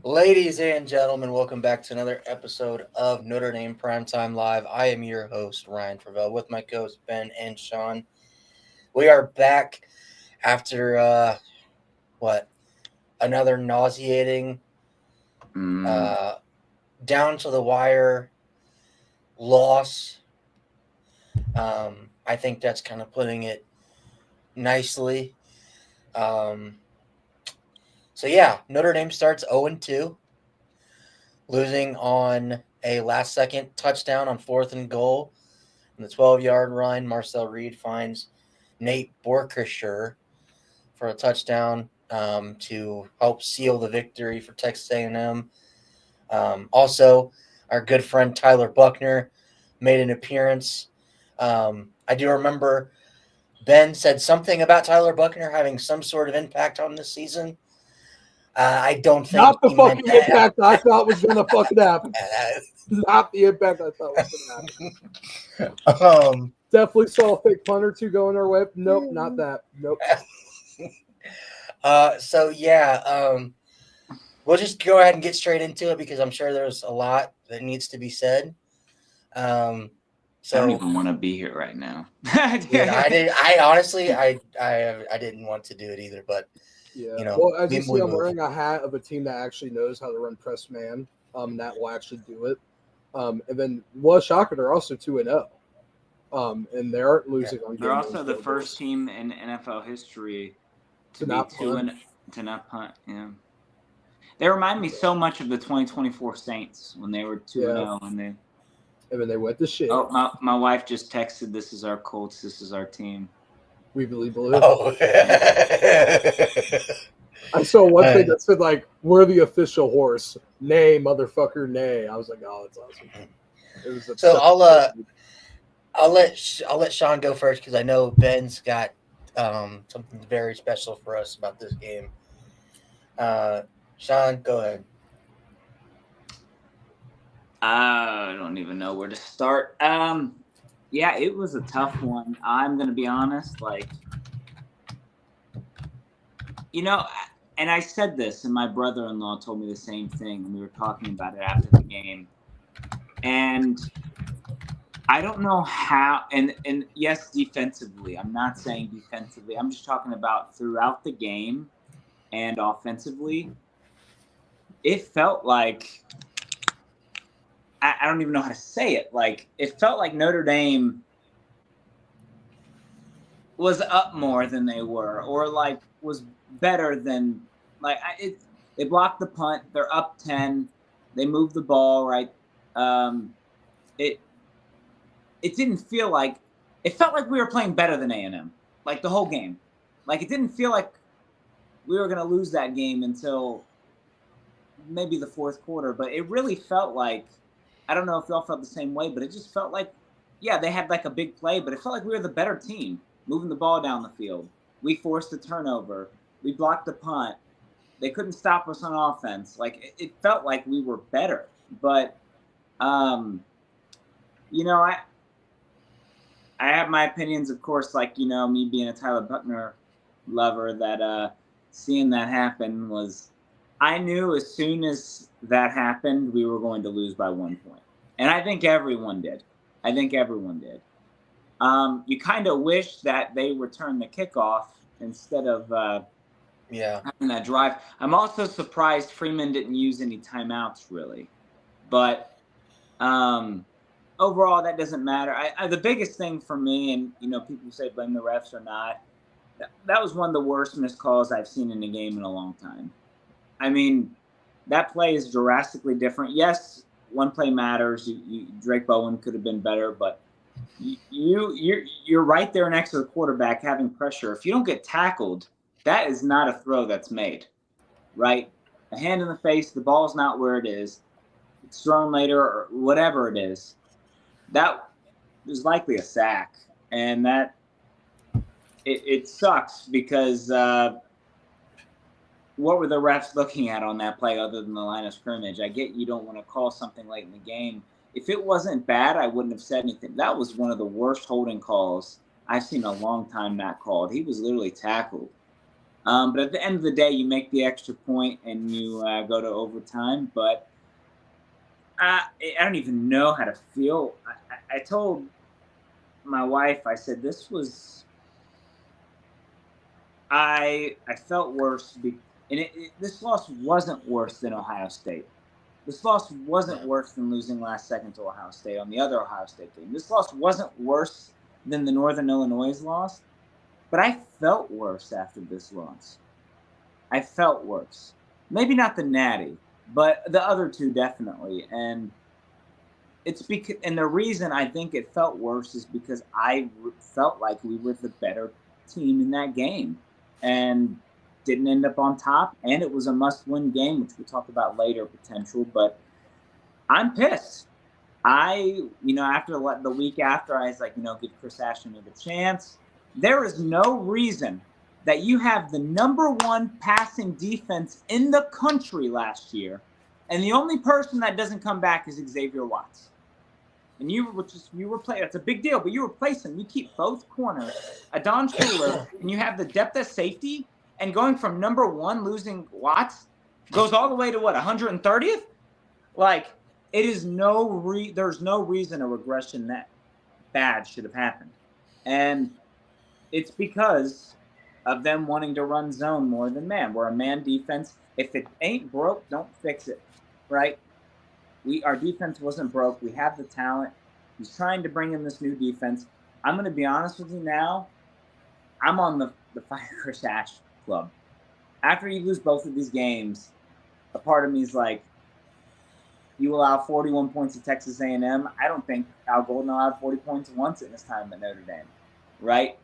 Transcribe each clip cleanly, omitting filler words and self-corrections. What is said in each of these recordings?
Ladies and gentlemen, welcome back to another episode of Notre Dame Primetime Live. I am your host, Ryan Travell, with my co-hosts Ben and Sean. We are back after, another nauseating, uh, down to the wire loss. I think that's kind of putting it nicely. Um, Notre Dame starts 0-2. Losing on a last second touchdown on 4th and goal. On the 12-yard line, Marcel Reed finds Nate Borkischer for a touchdown to help seal the victory for Texas A&M. Also, our good friend Tyler Buckner made an appearance. I do remember Ben said something about Tyler Buckner having some sort of impact on this season. I don't think not the he meant fucking that. impact I thought was gonna fucking happen. Not the impact I thought was gonna happen. Definitely saw a fake punt or two going our way. Nope, not that. Nope. We'll just go ahead and get straight into it because I'm sure there's a lot that needs to be said. I don't even want to be here right now. I honestly, I didn't want to do it either, but yeah. You know, well, as you see, I'm wearing a hat of a team that actually knows how to run press man. That will actually do it. And then shocker, they're also 2-0. And they aren't losing on. They're also the first team in NFL history to be to not punt. Yeah. They remind me so much of the 2024 Saints when they were 2-0 and then they went to shit. Oh, my wife just texted, "This is our Colts. This is our team." We believe blue. Oh. I saw one thing that said like, "We're the official horse." Nay, motherfucker, nay. I was like, "Oh, that's awesome." It was so I'll let Sean go first because I know Ben's got something very special for us about this game. Sean, go ahead. I don't even know where to start. Yeah, it was a tough one. I'm gonna be honest, and I said this, and my brother-in-law told me the same thing, and we were talking about it after the game. And I don't know how, and yes, defensively. I'm not saying defensively. I'm just talking about throughout the game and offensively. It felt like, I don't even know how to say it. Like, it felt like Notre Dame was up more than they were, or like was better than they blocked the punt. They're up 10. They moved the ball right. It didn't feel like it felt like we were playing better than A&M, like the whole game. Like, it didn't feel like we were going to lose that game until maybe the fourth quarter, but it really felt like, I don't know if y'all felt the same way, but it just felt like, yeah, they had like a big play, but it felt like we were the better team, moving the ball down the field. We forced a turnover. We blocked the punt. They couldn't stop us on offense. Like, it felt like we were better. But, I have my opinions, of course, like, me being a Tyler Buckner lover, that seeing that happen was, I knew as soon as that happened, we were going to lose by 1 point. And I think everyone did. You kind of wish that they returned the kickoff instead of having that drive. I'm also surprised Freeman didn't use any timeouts, really. But overall, that doesn't matter. The biggest thing for me, and, people say blame the refs or not, that was one of the worst missed calls I've seen in a game in a long time. I mean, that play is drastically different. Yes, one play matters. Drake Bowen could have been better, but you're right there next to the quarterback having pressure. If you don't get tackled, that is not a throw that's made, right? A hand in the face, the ball's not where it is. It's thrown later or whatever it is. That is likely a sack, and that it sucks because what were the refs looking at on that play other than the line of scrimmage? I get you don't want to call something late in the game. If it wasn't bad, I wouldn't have said anything. That was one of the worst holding calls I've seen in a long time not called. He was literally tackled. But at the end of the day, you make the extra point and you go to overtime. But I don't even know how to feel. I told my wife, I said, this was, I felt worse. And this loss wasn't worse than Ohio State. This loss wasn't worse than losing last second to Ohio State on the other Ohio State game. This loss wasn't worse than the Northern Illinois loss. But I felt worse after this loss. I felt worse. Maybe not the Natty, but the other two definitely. And it's because, and the reason I think it felt worse is because I felt like we were the better team in that game and didn't end up on top. And it was a must-win game, which we'll talk about later, potential. But I'm pissed. After the week after, I was like, give Chris Ashton a chance. There is no reason that you have the number one passing defense in the country last year, and the only person that doesn't come back is Xavier Watts. And you replace. That's a big deal, but you replace him. You keep both corners, Adon Schuler, and you have the depth at safety. And going from number one, losing Watts, goes all the way to what, 130th? Like, it is there's no reason a regression that bad should have happened, and it's because of them wanting to run zone more than man. We're a man defense. If it ain't broke, don't fix it, right? Our defense wasn't broke. We have the talent. He's trying to bring in this new defense. I'm going to be honest with you now. I'm on the Fire Chris Ash club. After you lose both of these games, a part of me is like, you allow 41 points to Texas A&M. I don't think Al Golden allowed 40 points once in his time at Notre Dame, right?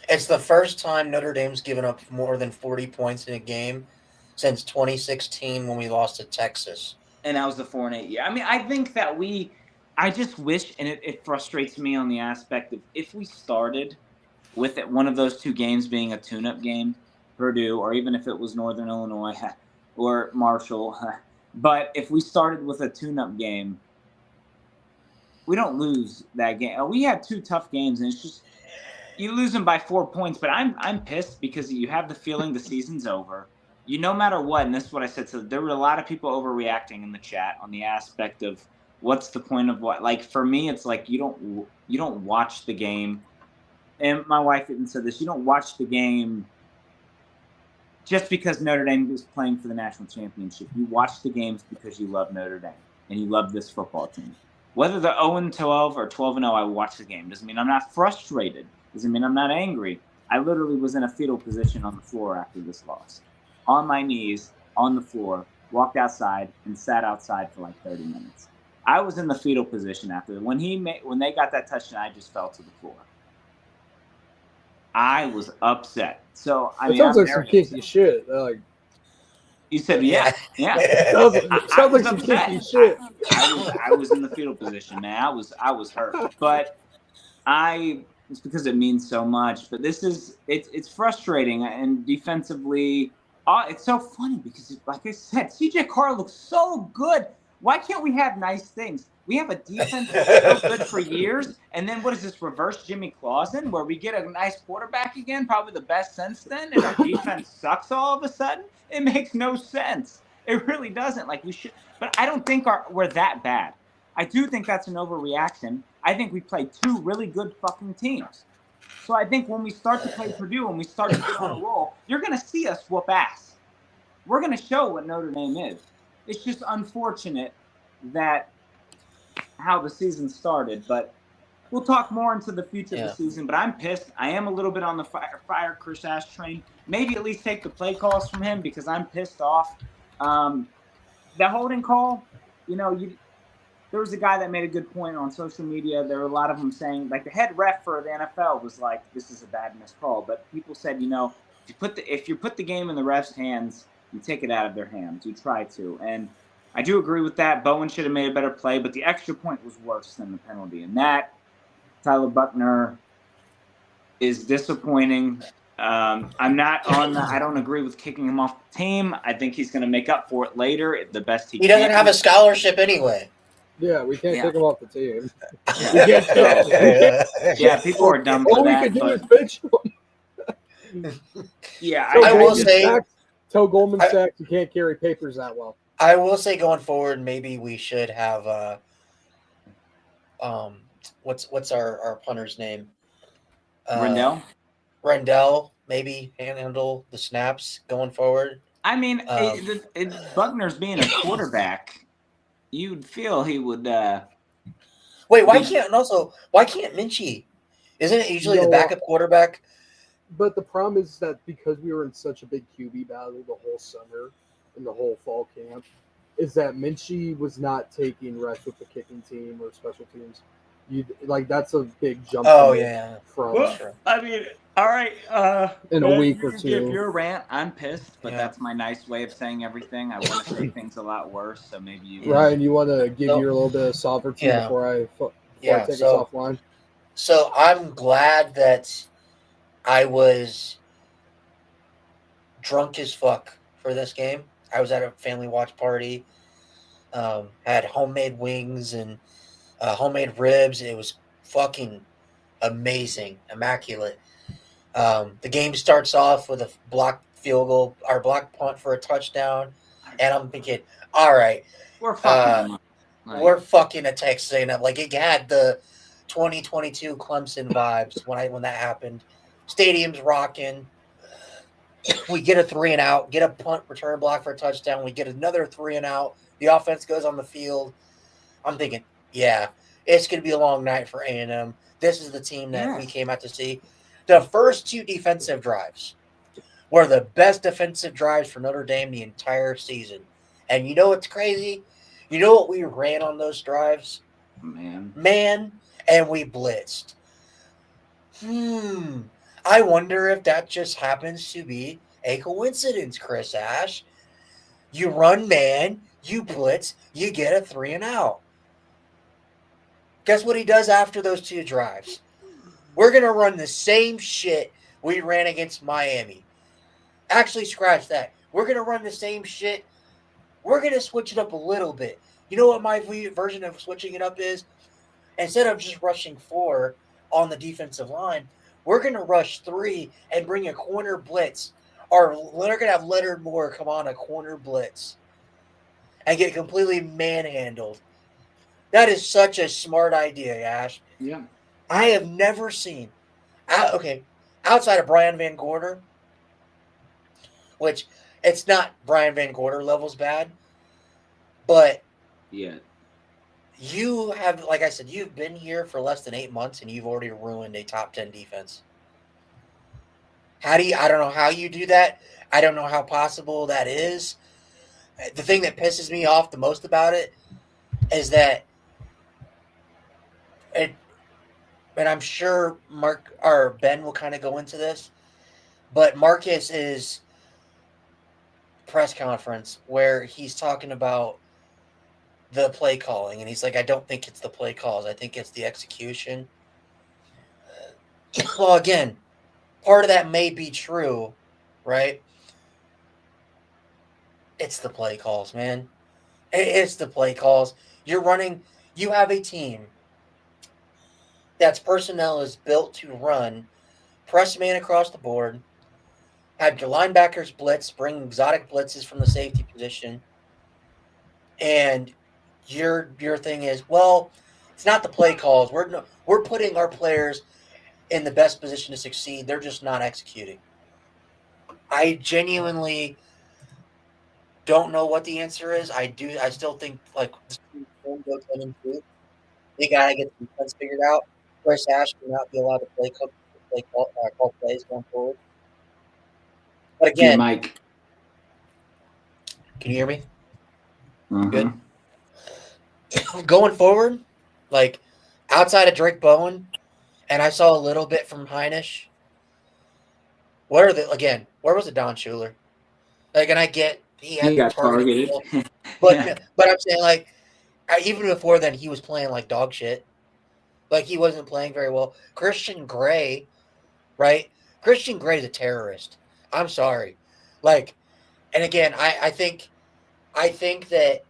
It's the first time Notre Dame's given up more than 40 points in a game since 2016 when we lost to Texas. And that was the 4-8 year. I mean, I think that I just wish, and it frustrates me on the aspect of if we started with one of those two games being a tune-up game, Purdue, or even if it was Northern Illinois or Marshall, but if we started with a tune-up game, we don't lose that game. We had two tough games, and it's just, you lose them by 4 points, but I'm pissed because you have the feeling the season's over. No matter what, and this is what I said, so there were a lot of people overreacting in the chat on the aspect of what's the point of what. Like, for me, it's like you don't watch the game, and my wife even said this, you don't watch the game just because Notre Dame is playing for the national championship. You watch the games because you love Notre Dame and you love this football team. Whether they're 0-12 or 12-0, I watch the game. Doesn't mean I'm not frustrated. Doesn't mean I'm not angry. I literally was in a fetal position on the floor after this loss. On my knees, on the floor, walked outside, and sat outside for like 30 minutes. I was in the fetal position after. When they got that touchdown, I just fell to the floor. I was upset. So, I mean, sounds like some kinky shit. Like, you said, yeah. Sounds like some kinky shit. I was in the fetal position, man. I was hurt. But it's because it means so much. But it's frustrating. And defensively, it's so funny because, like I said, CJ Carr looks so good. Why can't we have nice things? We have a defense that's so good for years, and then what is this, reverse Jimmy Clausen, where we get a nice quarterback again, probably the best since then, and our defense sucks all of a sudden? It makes no sense. It really doesn't. Like, we should, but I don't think we're that bad. I do think that's an overreaction. I think we played two really good fucking teams. So I think when we start to play Purdue and we start to get on a roll, you're going to see us whoop ass. We're going to show what Notre Dame is. It's just unfortunate that how the season started, but we'll talk more into the future of the season. But I'm pissed. I am a little bit on the fire Chris Ash train. Maybe at least take the play calls from him because I'm pissed off. The holding call, there was a guy that made a good point on social media. There were a lot of them saying, like, the head ref for the NFL was like, this is a bad missed call. But people said, if you put the game in the ref's hands, you take it out of their hands. You try to. And I do agree with that. Bowen should have made a better play, but the extra point was worse than the penalty. And that, Tyler Buckner, is disappointing. I'm not on I don't agree with kicking him off the team. I think he's going to make up for it later. The best he can. He doesn't have a scholarship anyway. Yeah, we can't kick him off the team. Yeah, people are dumb for that. All we can do is bench him. Yeah, I will say- Tell Goldman Sachs you can't carry papers that well. I will say going forward, maybe we should have what's our punter's name? Rendell. Rendell maybe handle the snaps going forward. I mean, Buckner's being a quarterback. You'd feel he would. Wait, why can't Minchie? Isn't it usually the backup quarterback? But the problem is that because we were in such a big QB battle the whole summer and the whole fall camp, is that Minchie was not taking reps with the kicking team or special teams. That's a big jump. Oh yeah. From Sure. I mean, all right. In a week or two. If you're a rant, I'm pissed, but that's my nice way of saying everything. I want to say things a lot worse, so maybe you. Ryan, you want to give your little bit of sovereignty before I take us offline? So I'm glad that I was drunk as fuck for this game. I was at a family watch party. Had homemade wings and homemade ribs. It was fucking amazing, immaculate. The game starts off with a blocked field goal, our blocked punt for a touchdown, and I'm thinking, all right, we're fucking at Texas A&M. Like it had the 2022 Clemson vibes when that happened. Stadium's rocking. We get a 3-and-out, get a punt return block for a touchdown. We get another 3-and-out. The offense goes on the field. I'm thinking, yeah, it's going to be a long night for A&M. This is the team that we came out to see. The first 2 defensive drives were the best defensive drives for Notre Dame the entire season. And you know what's crazy? You know what we ran on those drives? Man, and we blitzed. I wonder if that just happens to be a coincidence, Chris Ash. You run man, you blitz, you get a 3-and-out. Guess what he does after those 2 drives? We're going to run the same shit we ran against Miami. Actually, scratch that. We're going to run the same shit. We're going to switch it up a little bit. You know what my version of switching it up is? Instead of just rushing 4 on the defensive line, we're going to rush 3 and bring a corner blitz. Or we're going to have Leonard Moore come on a corner blitz and get completely manhandled. That is such a smart idea, Ash. Yeah. I have never seen, outside of Brian Van Gorder, which it's not Brian Van Gorder levels bad, but you have, like I said, you've been here for less than 8 months and you've already ruined a top 10 defense. I don't know how you do that. I don't know how possible that is. The thing that pisses me off the most about it is that and I'm sure Mark or Ben will kind of go into this, but Marcus's press conference where he's talking about the play calling, and he's like, I don't think it's the play calls. I think it's the execution. Well, again, part of that may be true, right? It's the play calls, man. It's the play calls. You have a team that's personnel is built to run, press man across the board, have your linebackers blitz, bring exotic blitzes from the safety position, and your thing is, well, it's not the play calls. We're putting our players in the best position to succeed. They're just not executing. I genuinely don't know what the answer is. I still think like they gotta get the defense figured out. Chris Ash will not be allowed to call plays going forward. But again, Mike, can you hear me? Mm-hmm. Good. Going forward, like outside of Drake Bowen, and I saw a little bit from Heinisch. Where was it Don Schuler? Like, and I get he got targeted. But I'm saying, like, even before then, he was playing like dog shit. Like, he wasn't playing very well. Christian Gray, right? Christian Gray is a terrorist. I'm sorry. Like, and again, I think that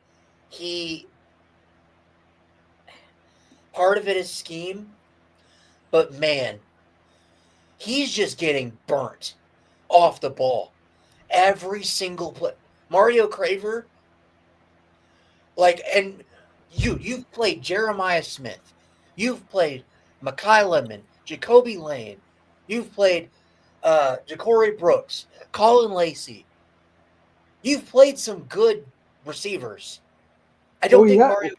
part of it is scheme, but man, he's just getting burnt. off the ball. Every single play. Mario Craver, and you've played Jeremiah Smith. You've played Makai Lemon, Jacoby Lane. You've played Ja'Cory Brooks, Colin Lacey. You've played some good receivers. I don't think Mario.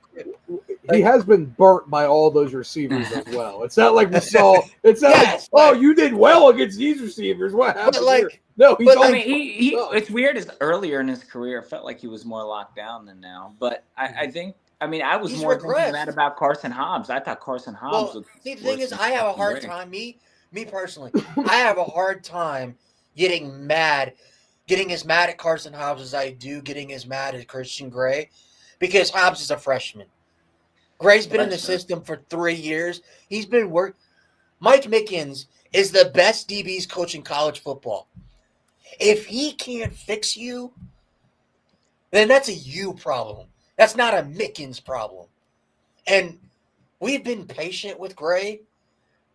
He has been burnt by all those receivers as well. It's not like we saw. It's not Yes, like, you did well against these receivers. What happened here? No, he's. I mean, he it's weird. As earlier in his career, it felt like he was more locked down than now. But I think. I mean, I was more thinking that about Carson Hobbs. I thought Carson Hobbs. Well, see, the thing is, I have a hard time. Me personally, I have a hard time getting as mad at Carson Hobbs as I do getting as mad at Christian Gray, because Hobbs is a freshman. Gray's been in the system for 3 years. He's been Mike Mickens is the best DBs coaching college football. If he can't fix you, then that's a you problem. That's not a Mickens problem. And we've been patient with Gray,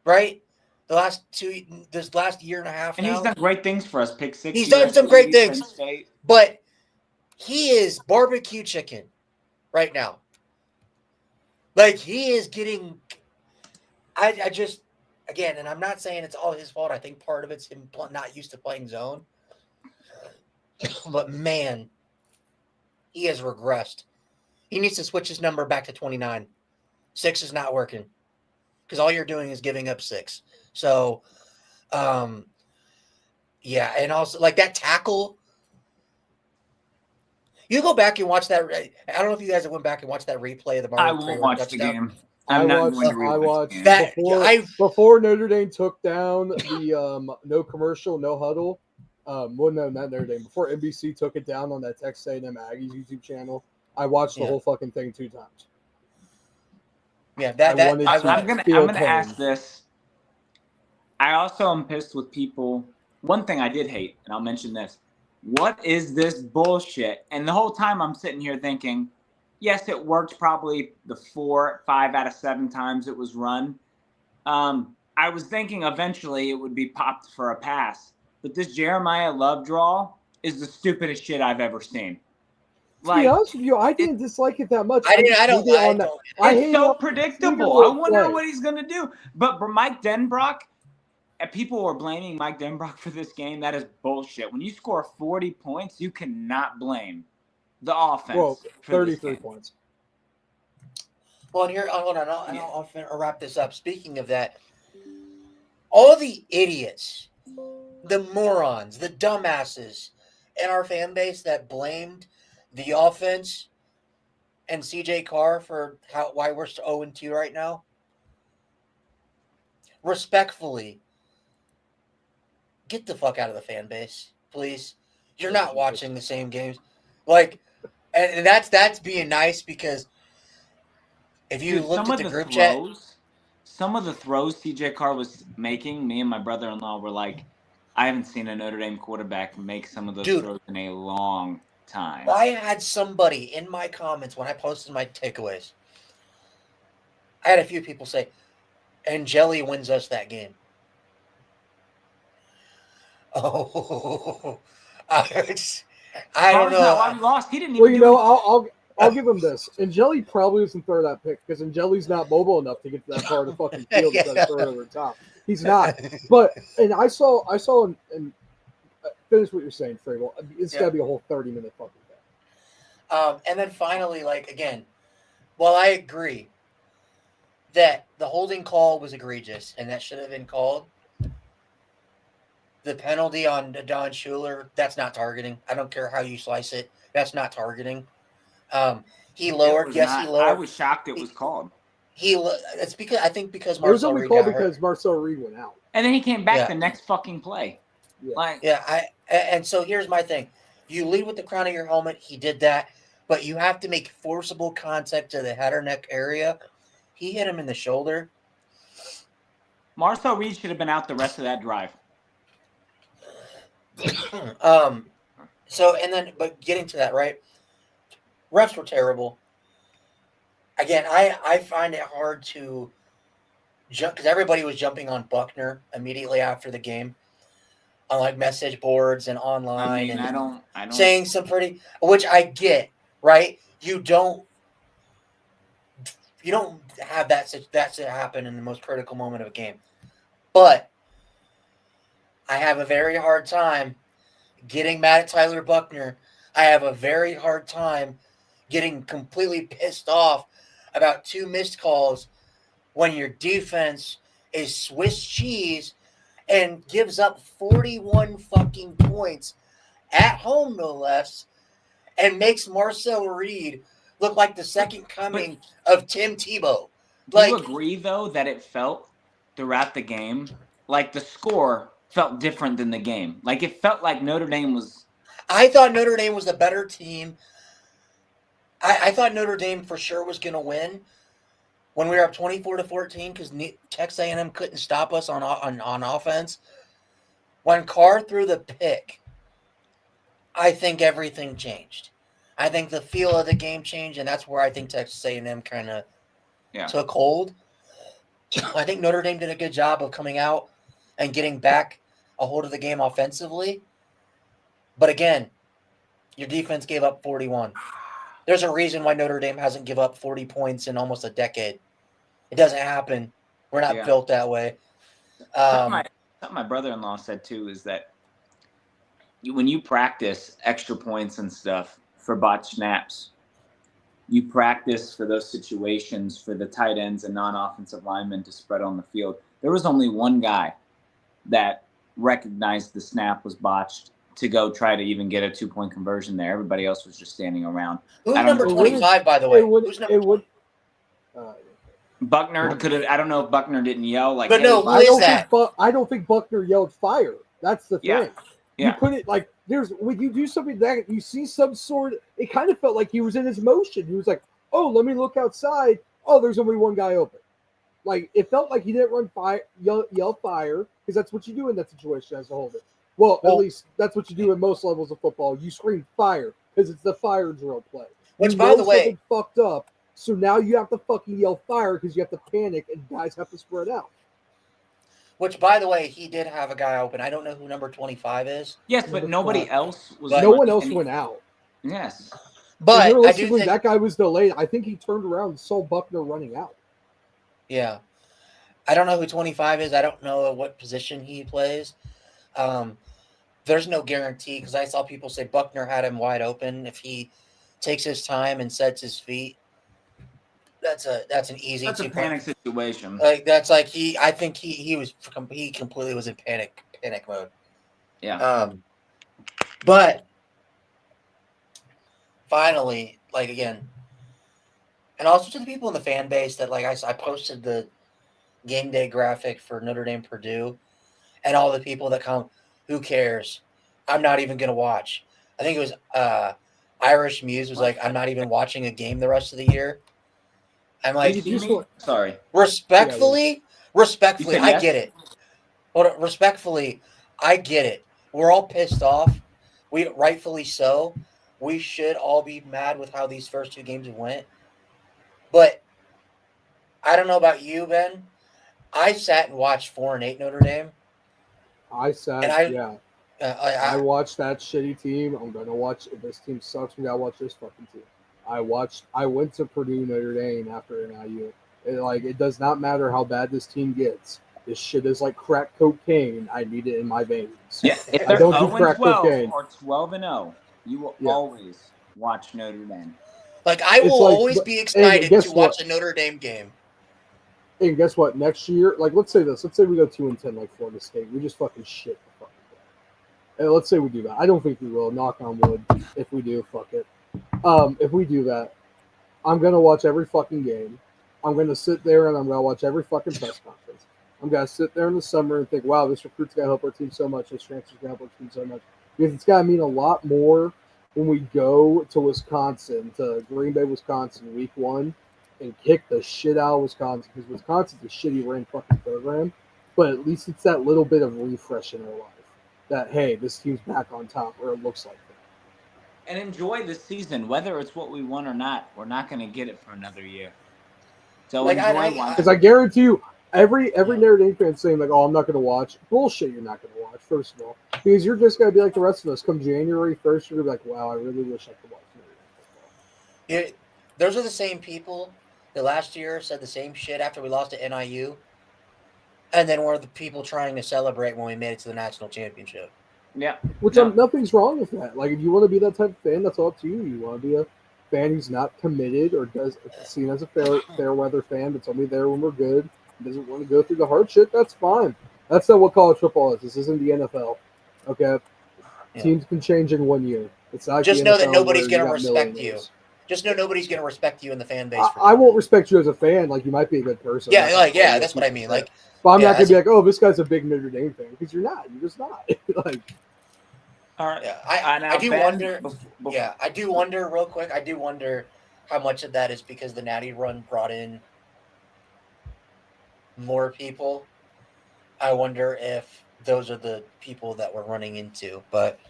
right? This last year and a half. And he's done great things for us. Pick six. He's done some great things. But he is barbecue chicken right now. Like, he is getting. I just, again, and I'm not saying it's all his fault. I think part of it's him not used to playing zone. But man, he has regressed. He needs to switch his number back to 29. 6 is not working, because all you're doing is giving up 6. So, yeah, and also like that tackle. You go back and watch that. I don't know if you guys went back and watched that replay of the. I won't watch the game. I watched that before Notre Dame took down the no commercial, no huddle. Well, no, not Notre Dame. Before NBC took it down on that Texas A&M Aggies YouTube channel, I watched the whole fucking thing 2 times. Yeah, I'm gonna ask this. I also am pissed with people. One thing I did hate, and I'll mention this. What is this bullshit? And the whole time I'm sitting here thinking, yes, it worked probably the 4, 5 out of 7 times it was run. I was thinking eventually it would be popped for a pass. But this Jeremiah Love draw is the stupidest shit I've ever seen. To be honest with you, I didn't dislike it that much. It's so predictable. I wonder what he's going to do. But for Mike Denbrock, people were blaming Mike Denbrock for this game. That is bullshit. When you score 40 points, you cannot blame the offense. Well, 33 points. Well, and here, hold on. I'll wrap this up. Speaking of that, all the idiots, the morons, the dumbasses in our fan base that blamed the offense and CJ Carr for why we're 0-2 right now, respectfully, get the fuck out of the fan base, please. You're not watching the same games. Like, and that's being nice, because if you looked at the group chat, some of the throws CJ Carr was making, me and my brother-in-law were like, I haven't seen a Notre Dame quarterback make some of those throws in a long time. I had somebody in my comments when I posted my takeaways. I had a few people say, and Jelly wins us that game. Oh, I don't know. Why we lost. He didn't even. I'll give him this. Angeli probably doesn't throw that pick because Angeli's not mobile enough to get to that part of the fucking field to throw it over the top. He's not. And I saw and finish what you're saying, Frable. It's got to be a whole 30-minute fucking thing. And then finally, like, again, while I agree that the holding call was egregious and that should have been called, the penalty on Don Schuler, that's not targeting. I don't care how you slice it. That's not targeting. He lowered. Yes, he lowered. I was shocked it was called. It's because I think because Marcel Reed got hurt. Because Marcel Reed went out, and then he came back the next fucking play. And so here's my thing: you lead with the crown of your helmet. He did that, but you have to make forcible contact to the head or neck area. He hit him in the shoulder. Marcel Reed should have been out the rest of that drive. But getting to that, right? Refs were terrible. Again, I find it hard to jump because everybody was jumping on Buckner immediately after the game. on like message boards and online, I mean, and I don't saying some pretty, which I get, right? You don't have that happen in the most critical moment of a game, but I have a very hard time getting mad at Tyler Buckner. I have a very hard time getting completely pissed off about 2 missed calls when your defense is Swiss cheese and gives up 41 fucking points at home, no less, and makes Marcel Reed look like the second coming of Tim Tebow. Do you agree, though, that it felt throughout the game like the score felt different than the game? Like it felt like Notre Dame was. I thought Notre Dame was the better team. I thought Notre Dame for sure was going to win when we were up 24-14 because Texas A&M couldn't stop us on offense. When Carr threw the pick, I think everything changed. I think the feel of the game changed, and that's where I think Texas A&M kind of took hold. I think Notre Dame did a good job of coming out and getting back a hold of the game offensively. But again, your defense gave up 41. There's a reason why Notre Dame hasn't given up 40 points in almost a decade. It doesn't happen. We're not built that way. Something my brother-in-law said, too, is that when you practice extra points and stuff for botched snaps, you practice for those situations for the tight ends and non-offensive linemen to spread on the field. There was only one guy that recognized the snap was botched to go try to even get a 2-point conversion there. Everybody else was just standing around. Who's number 25, by the way? Buckner could have. I don't know if Buckner didn't yell like. But no, I don't think Buckner yelled fire. That's the thing. Yeah. You put it like when you do something that you see some sort. It kind of felt like he was in his motion. He was like, "Oh, let me look outside. Oh, there's only one guy open." Like it felt like he didn't run fire, yell fire, because that's what you do in that situation as a holder. Well, at least that's what you do in most levels of football. You scream fire because it's the fire drill play. Which, by the way, fucked up. So now you have to fucking yell fire because you have to panic and guys have to spread out. Which, by the way, he did have a guy open. I don't know who number 25 is. Yes, but nobody else was. No one else went out. Yes, but realistically, that guy was delayed. I think he turned around and saw Buckner running out. Yeah, I don't know who 25 is. I don't know what position he plays. There's no guarantee because I saw people say Buckner had him wide open. If he takes his time and sets his feet, that's an easy. That's a panic situation. Like that's like I think he completely was in panic mode. Yeah. But finally, like again, and also to the people in the fan base that like I posted the game day graphic for Notre Dame Purdue, and all the people that come. Who cares? I'm not even going to watch. I think it was Irish Muse was like, I'm not even watching a game the rest of the year. I'm like, sorry. Respectfully, I get it. Hold on, respectfully, I get it. We're all pissed off. We rightfully so. We should all be mad with how these first 2 games went. But I don't know about you, Ben. I sat and watched 4 and 8 Notre Dame. I watched that shitty team. I'm gonna watch. If this team sucks, we gotta watch this fucking team. I went to Purdue Notre Dame after an IU. It does not matter how bad this team gets. This shit is like crack cocaine. I need it in my veins. Yeah, if I don't do crack cocaine. Or 12-0, you will always watch Notre Dame. Like I will always be excited to watch a Notre Dame game. And guess what? Next year, like let's say this. Let's say we go 2-10 like Florida State. We just fucking shit the fucking thing. And let's say we do that. I don't think we will. Knock on wood. If we do, fuck it. If we do that, I'm gonna watch every fucking game. I'm gonna sit there and I'm gonna watch every fucking press conference. I'm gonna sit there in the summer and think, wow, this recruit's gonna help our team so much. This transfer's gonna help our team so much. Because it's gotta mean a lot more when we go to Wisconsin, to Green Bay, Wisconsin, week 1. And kick the shit out of Wisconsin because Wisconsin's a shitty ran fucking program, but at least it's that little bit of refresh in our life that hey, this team's back on top, or it looks like that. And enjoy the season, whether it's what we want or not. We're not going to get it for another year, so enjoy one. Because I guarantee you, Every Notre Dame fan saying like, "Oh, I'm not going to watch." Bullshit. You're not going to watch. First of all, because you're just going to be like the rest of us. Come January 1st, you're gonna be like, "Wow, I really wish I could watch Notre Dame football." Those are the same people that last year said the same shit after we lost to NIU, and then were the people trying to celebrate when we made it to the national championship. Yeah. Which nothing's wrong with that. Like, if you want to be that type of fan, that's all up to you. You want to be a fan who's not committed or does seen as a fair weather fan that's only there when we're good, doesn't want to go through the hard shit. That's fine. That's not what college football is. This isn't the NFL. Okay, teams can change in 1 year. It's not just the know NFL that nobody's going going to respect you. Just know nobody's going to respect you in the fan base. I won't respect you as a fan. Like, you might be a good person. Yeah, that's what I mean. Like, but I'm not going to be like, "Oh, this guy's a big Notre Dame fan," because you're not. You're just not. Like. All right. Yeah, I do wonder. Yeah, I do wonder real quick. I do wonder how much of that is because the Natty run brought in more people. I wonder if those are the people that we're running into. But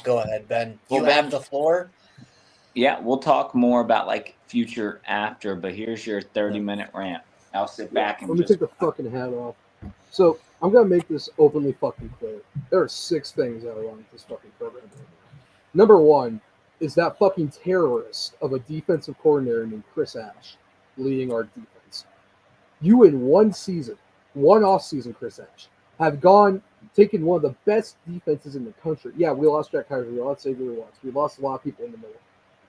go ahead, Ben. You have the floor. Yeah, we'll talk more about like future after. But here's your 30-minute rant. I'll sit back and let me take the fucking hat off. So I'm gonna make this openly fucking clear. There are 6 things that are wrong with this fucking program right now. Number 1 is that fucking terrorist of a defensive coordinator named Chris Ash leading our defense. You in one off season, Chris Ash, have taken one of the best defenses in the country. Yeah, we lost Jack Kaiser, we lost Xavier Watts, we lost a lot of people in the middle.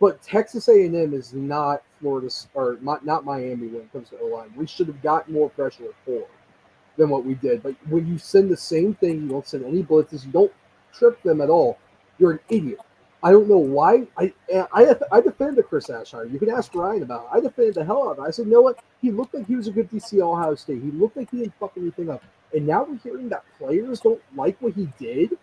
But Texas A&M is not Florida or not Miami when it comes to O-line. We should have gotten more pressure at 4 than what we did. But when you send the same thing, you don't send any blitzes, you don't trip them at all, you're an idiot. I don't know why. I defended Chris Ash hire. You can ask Ryan about it. I defended the hell out of it. I said, you know what? He looked like he was a good DC at Ohio State. He looked like he didn't fuck anything up. And now we're hearing that players don't like what he did?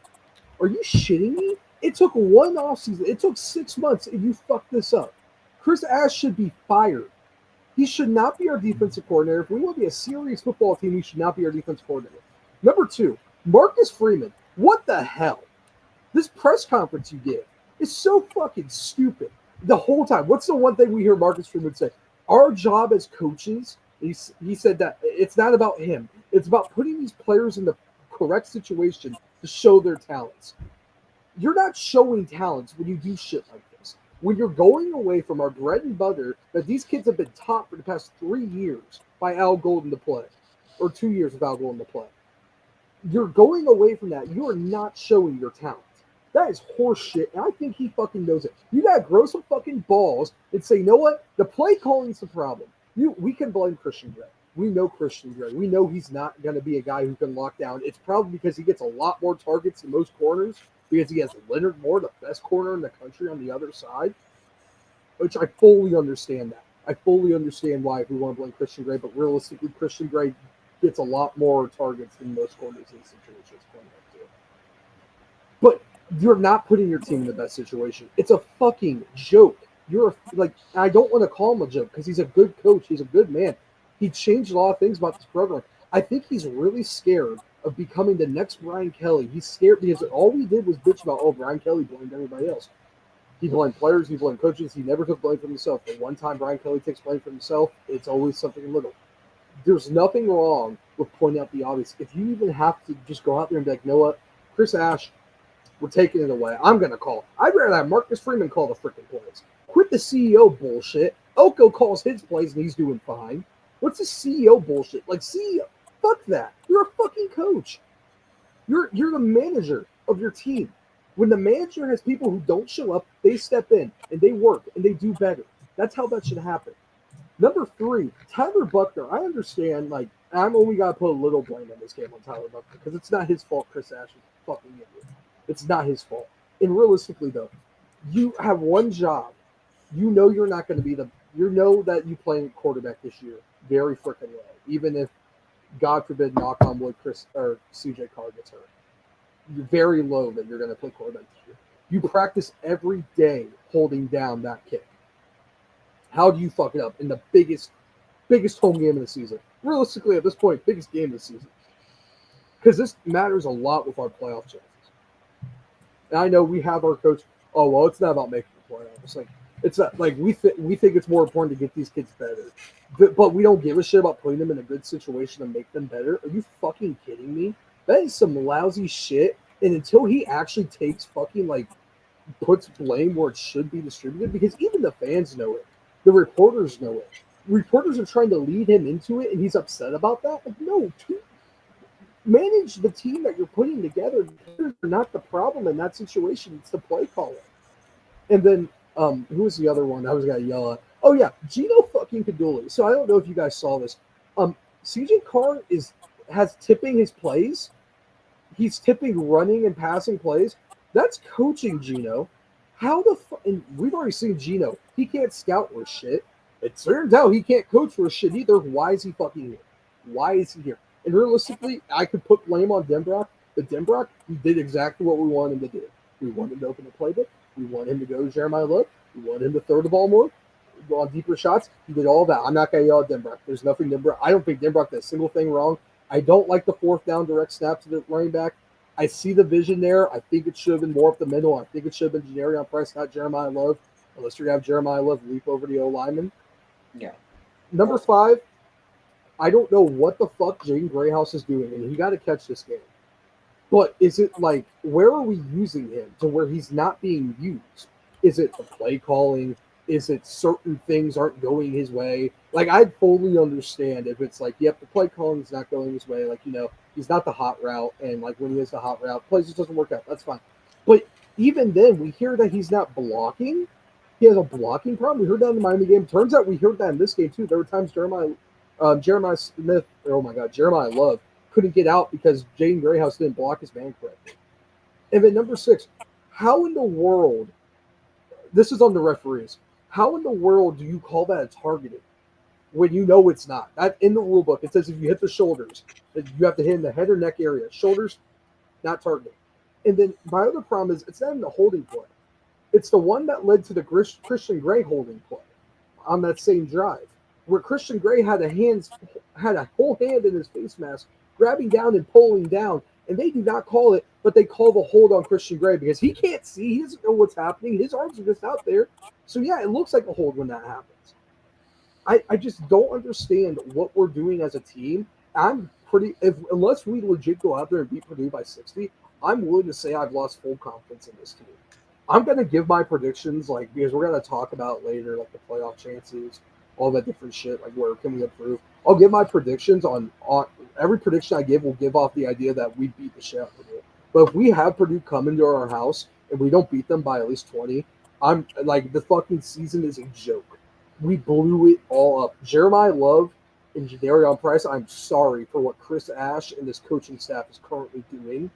Are you shitting me? It took 1 offseason. It took 6 months, and you fucked this up. Chris Ash should be fired. He should not be our defensive coordinator. If we want to be a serious football team, he should not be our defensive coordinator. Number 2, Marcus Freeman. What the hell? This press conference you give is so fucking stupid the whole time. What's the one thing we hear Marcus Freeman say? Our job as coaches, he said that it's not about him. It's about putting these players in the correct situation to show their talents. You're not showing talents when you do shit like this. When you're going away from our bread and butter that these kids have been taught for the past 3 years by Al Golden to play, or 2 years of Al Golden to play. You're going away from that. You are not showing your talent. That is horse shit, and I think he fucking knows it. You gotta grow some fucking balls and say, you know what? The play calling's the problem. We can blame Christian Gray. We know Christian Gray. We know he's not going to be a guy who can lock down. It's probably because he gets a lot more targets than most corners, because he has Leonard Moore, the best corner in the country, on the other side, which I fully understand that. I fully understand why we want to blame Christian Gray, but realistically, Christian Gray gets a lot more targets than most corners in situations. But you're not putting your team in the best situation. It's a fucking joke. I don't want to call him a joke because he's a good coach. He's a good man. He changed a lot of things about this program. I think he's really scared of becoming the next Brian Kelly. He's scared because all we did was bitch about, Brian Kelly blamed everybody else. He blamed players, he blamed coaches, he never took blame for himself. But one time Brian Kelly takes blame for himself, it's always something little. There's nothing wrong with pointing out the obvious. If you even have to just go out there and be like, you know what, Chris Ash, we're taking it away. I'm going to call. I'd rather have Marcus Freeman call the freaking plays. Quit the CEO bullshit. Oko calls his plays and he's doing fine. What's the CEO bullshit? Like, CEO, fuck that. You're a fucking coach. You're the manager of your team. When the manager has people who don't show up, they step in and they work and they do better. That's how that should happen. Number 3, Tyler Buckner. I understand, I'm only got to put a little blame on this game on Tyler Buckner because it's not his fault Chris Ash is fucking idiot. It's not his fault. And realistically, though, you have one job. You know you're not going to be you know that you play quarterback this year very freaking low. Even if, God forbid, knock on wood, Chris or CJ Carr gets hurt. You're very low that you're going to play quarterback this year. You practice every day holding down that kick. How do you fuck it up in the biggest home game of the season? Realistically, at this point, biggest game of the season. Because this matters a lot with our playoff chances. And I know we have our coach, it's not about making the playoffs. It's not like we think it's more important to get these kids better, but we don't give a shit about putting them in a good situation to make them better. Are you fucking kidding me? That is some lousy shit. And until he actually takes fucking like puts blame where it should be distributed, because even the fans know it, the reporters know it. Reporters are trying to lead him into it, and he's upset about that. Like, no, manage the team that you're putting together. You're not the problem in that situation. It's the play caller. And then, who was the other one I was gonna yell at? Oh yeah, Gino fucking Padula. So I don't know if you guys saw this. CJ Carr has tipping his plays. He's tipping running and passing plays. That's coaching Gino. How the fuck? And we've already seen Gino. He can't scout or shit. It turns out he can't coach for shit either. Why is he fucking here? Why is he here? And realistically, I could put blame on Denbrock. But Denbrock, he did exactly what we wanted him to do. We wanted him to open the playbook. We want him to go to Jeremiah Love. We want him to throw the ball more, go on deeper shots. He did all that. I'm not going to yell at Denbrock. There's nothing Denbrock. I don't think Denbrock did a single thing wrong. I don't like the fourth down direct snap to the running back. I see the vision there. I think it should have been more up the middle. I think it should have been Janarion Price, not Jeremiah Love, unless you're going to have Jeremiah Love leap over the O-lineman. Yeah. Number 5, I don't know what the fuck Jaden Grayhouse is doing, and he got to catch this game. But is it like, where are we using him to where he's not being used? Is it the play calling? Is it certain things aren't going his way? Like, I'd fully understand if it's like, yep, the play calling is not going his way. Like, he's not the hot route. And, like, when he is the hot route, plays just doesn't work out. That's fine. But even then, we hear that he's not blocking. He has a blocking problem. We heard that in the Miami game. Turns out we heard that in this game, too. There were times Jeremiah Love couldn't get out because Jaden Grayhouse didn't block his man correctly. And then number 6, how in the world, this is on the referees, how in the world do you call that a targeting when you know it's not? That in the rule book, it says if you hit the shoulders, you have to hit in the head or neck area. Shoulders, not targeting. And then my other problem is it's not even the holding play. It's the one that led to the Christian Gray holding play on that same drive, where Christian Gray had a whole hand in his face mask, grabbing down and pulling down, and they do not call it, but they call the hold on Christian Gray because he can't see, he doesn't know what's happening, his arms are just out there. So yeah, it looks like a hold when that happens. I just don't understand what we're doing as a team. Unless we legit go out there and beat Purdue by 60, I'm willing to say I've lost full confidence in this team. I'm going to give my predictions, because we're going to talk about later, the playoff chances, all that different shit, where can we improve. I'll give my predictions on every prediction I give will give off the idea that we beat the shit out of Purdue. But if we have Purdue come into our house and we don't beat them by at least 20, I'm the fucking season is a joke. We blew it all up. Jeremiah Love and Janarion Price, I'm sorry for what Chris Ash and this coaching staff is currently doing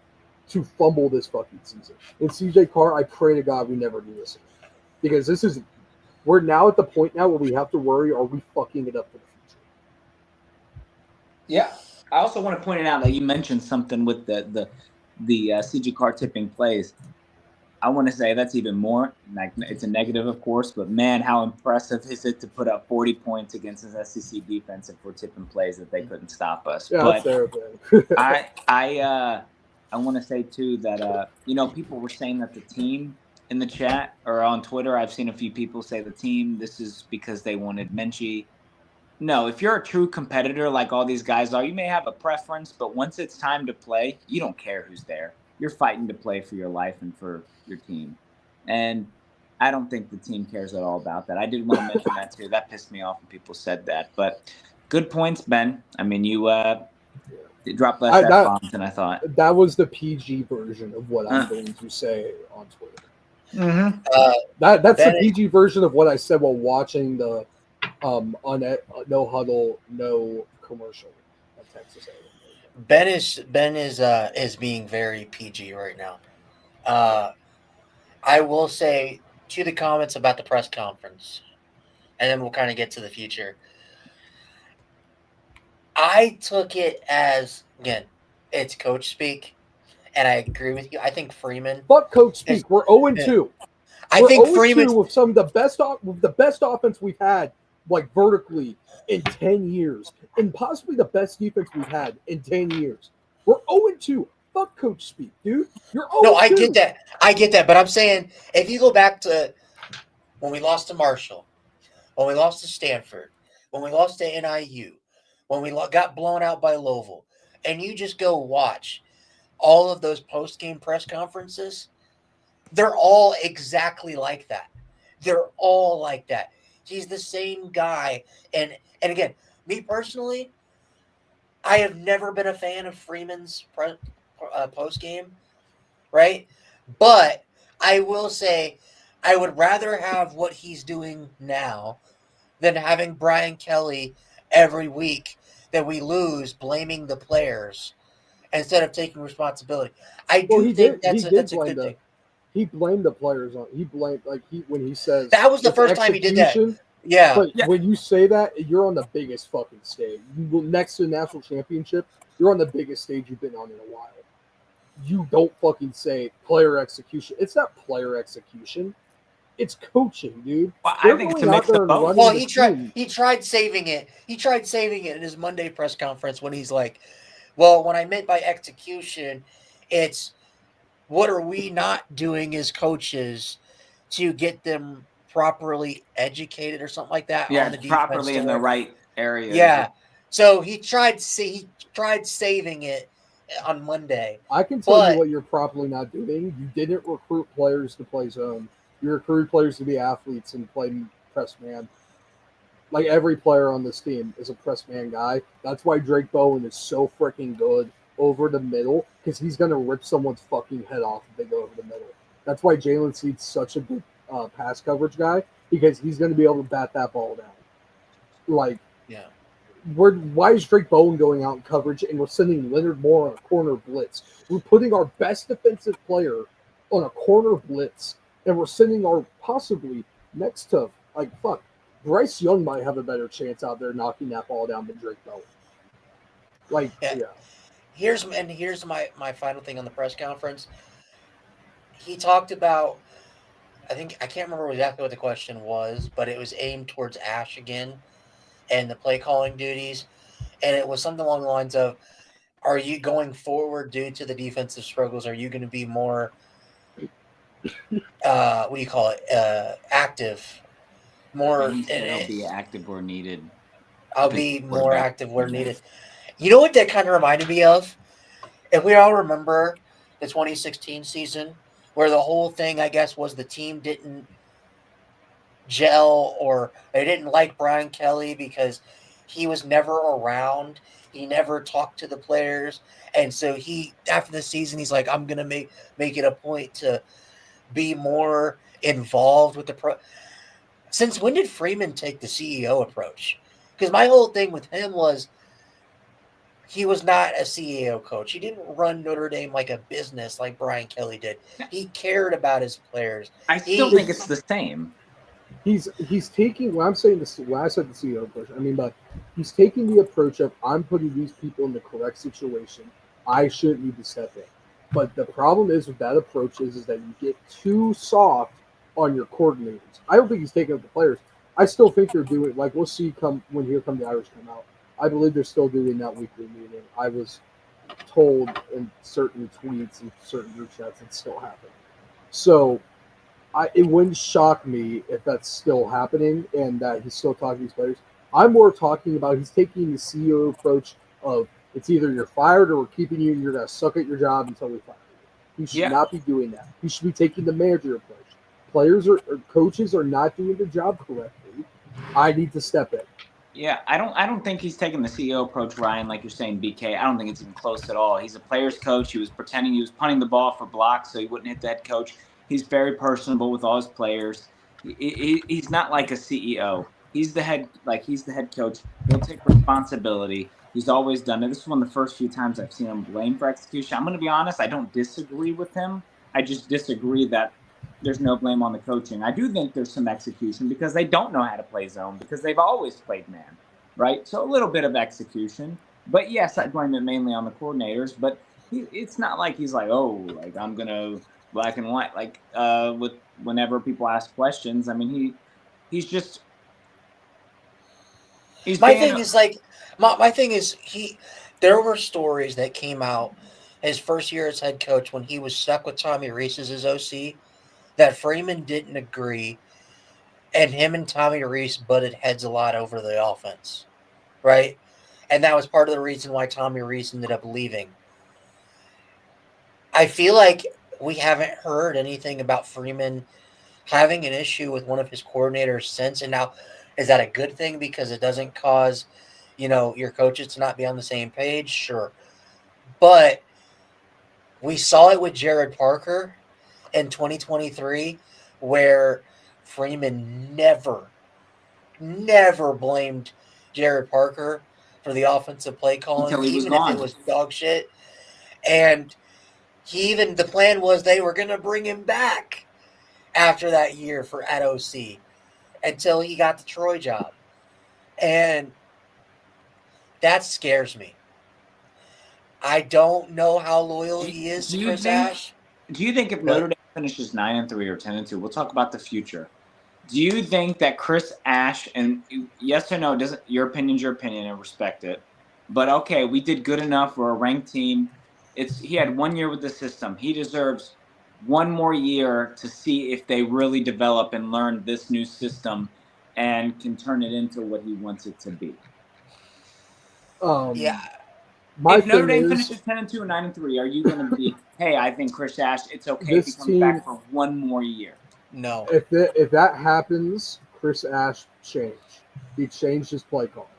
to fumble this fucking season. And CJ Carr, I pray to God we never do this again. Because we're now at the point now where we have to worry, are we fucking it up for the future? Yeah. I also want to point it out that you mentioned something with the CJ Carr tipping plays. I want to say that's even more, it's a negative, of course, but man, how impressive is it to put up 40 points against his SEC defense if we're tipping plays that they couldn't stop us. Yeah, but that's I want to say, too, that, people were saying that the team in the chat or on Twitter, I've seen a few people say the team, this is because they wanted Menchie. No, if you're a true competitor like all these guys are, you may have a preference, but once it's time to play, you don't care who's there. You're fighting to play for your life and for your team. And I don't think the team cares at all about that. I did want to mention that, too. That pissed me off when people said that. But good points, Ben. I mean, you dropped less F-bombs than I thought. That was the PG version of what I'm going to say on Twitter. Mm-hmm. That's the PG version of what I said while watching the no huddle, no commercial at Texas A&M. Ben is being very PG right now. I will say to the comments about the press conference, and then we'll kind of get to the future. I took it as, again, it's coach speak, and I agree with you. I think Freeman. Fuck coach speak. We're 0-2. I think Freeman with some of the best offense we've had, vertically, in 10 years, and possibly the best defense we've had in 10 years. We're 0-2. Fuck coach speak, dude. You're 0-2. No, I get that. But I'm saying if you go back to when we lost to Marshall, when we lost to Stanford, when we lost to NIU, when we got blown out by Louisville, and you just go watch all of those post-game press conferences, they're all exactly like that. They're all like that. He's the same guy. And again, me personally, I have never been a fan of Freeman's post-game, right? But I will say I would rather have what he's doing now than having Brian Kelly every week that we lose blaming the players instead of taking responsibility. I Well, do think that's a blame good thing. he blamed the players on. He blamed when he says That was the it's first time he did that. execution. Yeah. But Yeah. when you say that, you're on the biggest fucking stage. Next to the national championship, you're on the biggest stage you've been on in a while. You don't fucking say player execution. It's not player execution. It's coaching, dude. Well, They're I think it's going a out mix there of and both. running Well, the team. he tried saving it. He tried saving it in his Monday press conference when he's like, "Well, what I meant by execution, it's what are we not doing as coaches to get them properly educated or something like that Yeah, on the defense properly to in the where-" right areas. Yeah. So he tried saving it on Monday. I can tell you But what you're probably not doing. You didn't recruit players to play zone. You recruited players to be athletes and play press man. Like every player on this team is a press man guy. That's why Drake Bowen is so freaking good over the middle, because he's gonna rip someone's fucking head off if they go over the middle. That's why Jalen Seed's such a good pass coverage guy, because he's gonna be able to bat that ball down. Like, yeah. why is Drake Bowen going out in coverage and we're sending Leonard Moore on a corner blitz? We're putting our best defensive player on a corner blitz, and we're sending our possibly next to Bryce Young might have a better chance out there knocking that ball down than Drake Bowen. Yeah. Here's my final thing on the press conference. He talked about, I can't remember exactly what the question was, but it was aimed towards Ash again and the play calling duties. And it was something along the lines of, are you going forward due to the defensive struggles? Are you going to be more, what do you call it? Active, more. He said he'll be active where needed. I'll be more active where needed. You know what that kind of reminded me of? If we all remember the 2016 season, where the whole thing, I guess, was the team didn't gel, or they didn't like Brian Kelly because he was never around. He never talked to the players. And so after the season, he's like, I'm going to make it a point to be more involved with the pro. Since when did Freeman take the CEO approach? Because my whole thing with him was he was not a CEO coach. He didn't run Notre Dame like a business like Brian Kelly did. He cared about his players. I still think it's the same. He's taking, when I said the CEO approach, I mean, but he's taking the approach of, I'm putting these people in the correct situation. I shouldn't need to step in. But the problem is with that approach is that you get too soft on your coordinators. I don't think he's taking up the players. I still think they're doing, like, we'll see when Here Come the Irish come out. I believe they're still doing that weekly meeting. I was told in certain tweets and certain group chats it's still happening. So it wouldn't shock me if that's still happening and that he's still talking to these players. I'm more talking about he's taking the CEO approach of, it's either you're fired or we're keeping you and you're going to suck at your job until we fire you. He should not be doing that. He should be taking the manager approach. Players or coaches are not doing their job correctly. I need to step in. Yeah, I don't think he's taking the CEO approach, Ryan, like you're saying, BK. I don't think it's even close at all. He's a player's coach. He was pretending he was punting the ball for blocks so he wouldn't hit the head coach. He's very personable with all his players. He's not like a CEO. He's the head coach. He'll take responsibility. He's always done it. This is one of the first few times I've seen him blamed for execution. I'm going to be honest. I don't disagree with him. I just disagree that there's no blame on the coaching. I do think there's some execution because they don't know how to play zone because they've always played man, right? So a little bit of execution. But yes, I blame it mainly on the coordinators. But it's not like he's like, oh, like I'm going to black and white. Like with whenever people ask questions, I mean, he's just – My thing is there were stories that came out his first year as head coach when he was stuck with Tommy Rees as his OC that Freeman didn't agree and him and Tommy Reese butted heads a lot over the offense, right? And that was part of the reason why Tommy Reese ended up leaving. I feel like we haven't heard anything about Freeman having an issue with one of his coordinators since. And now, is that a good thing because it doesn't cause, your coaches to not be on the same page? Sure. But we saw it with Jared Parker in 2023 where Freeman never blamed Jared Parker for the offensive play calling, Until he was even gone. if it was dog shit. And the plan was they were going to bring him back after that year at OC until he got the Troy job. And that scares me. I don't know how loyal he is to Chris Ash. Do you think if Notre Dame finishes 9-3 or 10-2, we'll talk about the future. Do you think that Chris Ash, and yes or no, doesn't your opinion's your opinion, and respect it. But okay, we did good enough. We're a ranked team. He had 1 year with the system. He deserves one more year to see if they really develop and learn this new system and can turn it into what he wants it to be. Yeah. If Notre Dame finishes 10-2 or 9-3, are you going to be, hey, I think Chris Ash, it's okay if he comes back for one more year? No. If that happens, Chris Ash changed. He changed his play calling.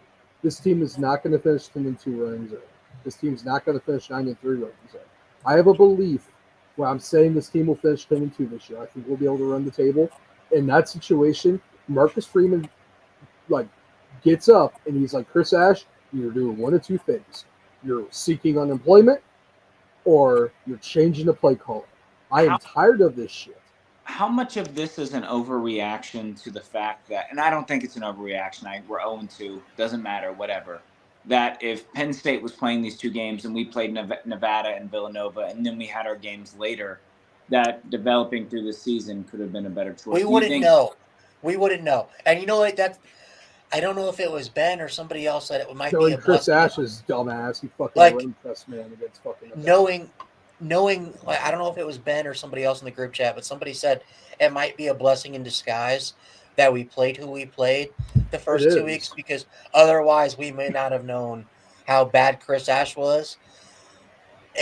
This team is not going to finish 10-2 running zone. This team's not going to finish 9-3 running zone. I have a belief where I'm saying this team will finish 10-2 this year. I think we'll be able to run the table. In that situation, Marcus Freeman gets up and he's like, Chris Ash, you're doing one of two things. You're seeking unemployment or you're changing the play calling. I am tired of this shit. How much of this is an overreaction to the fact that, and I don't think it's an overreaction, we're 0-2, doesn't matter, whatever, that if Penn State was playing these two games and we played Nevada and Villanova and then we had our games later, that developing through the season could have been a better choice? We wouldn't know. We wouldn't know. And you know what? I don't know if it was Ben or somebody else said it might be a Chris Ash's dumbass. He fucking ran press man against fucking Nevada. Knowing, I don't know if it was Ben or somebody else in the group chat, but somebody said it might be a blessing in disguise that we played who we played the first 2 weeks, because otherwise we may not have known how bad Chris Ash was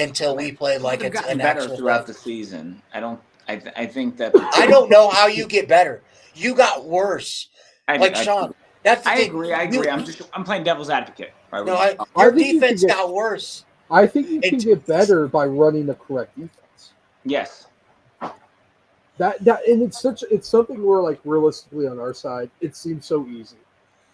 until we played like it's an better actual throughout the season. I think that I don't know how you get better. You got worse. Sean. That's the thing. I agree. I'm playing devil's advocate. Right? No, your defense got worse. I think you can get better by running the correct defense. Yes. And it's something where realistically on our side, it seems so easy.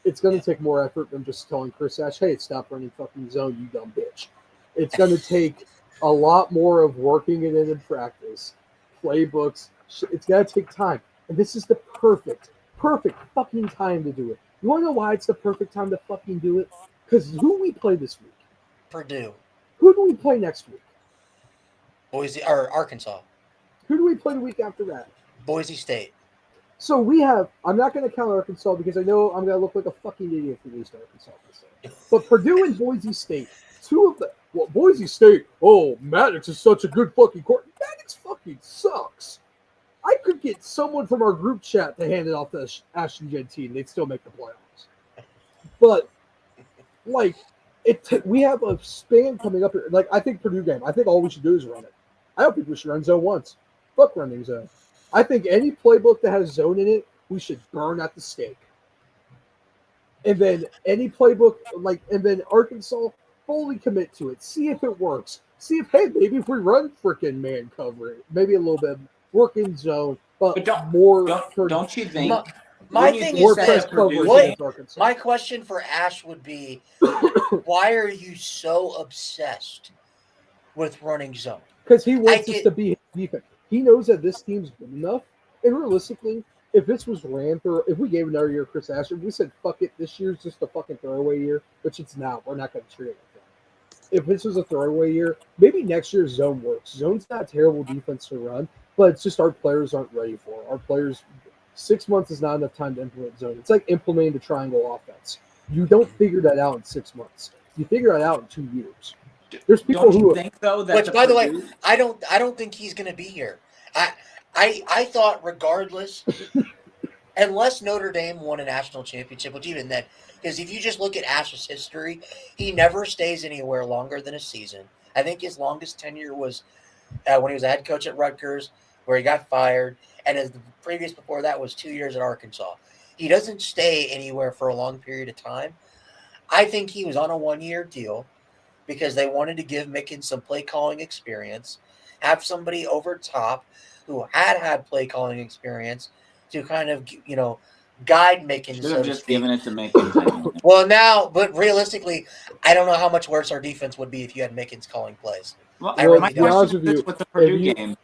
It's going to take more effort than just telling Chris Ash, hey, stop running fucking zone, you dumb bitch. It's going to take a lot more of working it in practice, playbooks. It's going to take time. And this is the perfect fucking time to do it. You want to know why it's the perfect time to fucking do it? Because who we play this week? Purdue. Who do we play next week? Boise or Arkansas. Who do we play the week after that? Boise State. So I'm not going to count Arkansas because I know I'm going to look like a fucking idiot if we lose to Arkansas this year. But Purdue and Boise State, Boise State, Maddox is such a good fucking court. Maddox fucking sucks. I could get someone from our group chat to hand it off to Ashton Gentine. They'd still make the playoffs. But, we have a span coming up here. I think Purdue game, I think all we should do is run it. I don't think we should run zone once. Fuck running zone. I think any playbook that has zone in it, we should burn at the stake. And then any playbook, and then Arkansas, fully commit to it. See if it works. See if, maybe if we run freaking man cover, maybe a little bit work in zone, but don't you think? My thing is that my question for Ash would be, why are you so obsessed with running zone? Because he wants us to be his defense. He knows that this team's good enough. And realistically, if this was ran through, if we gave another year Chris Ash, if we said, fuck it, this year's just a fucking throwaway year, which it's not. We're not going to treat it like that. If this was a throwaway year, maybe next year's zone works. Zone's not a terrible defense to run, but it's just our players aren't ready for it. Our players, 6 months is not enough time to implement zone. It's like implementing the triangle offense. You don't figure that out in 6 months. You figure it out in 2 years. There's people who think though that which, by the way, I don't think he's going to be here. I thought regardless, unless Notre Dame won a national championship, which even then, because if you just look at Ash's history, he never stays anywhere longer than a season. I think his longest tenure was when he was a head coach at Rutgers, where he got fired, and his previous before that was 2 years at Arkansas. He doesn't stay anywhere for a long period of time. I think he was on a 1-year deal because they wanted to give Mickens some play calling experience, have somebody over top who had play calling experience to kind of, guide Mickens. Should have just given it to Mickens. Well, now, but realistically, I don't know how much worse our defense would be if you had Mickens calling plays. Well, I really my don't. question with the Purdue game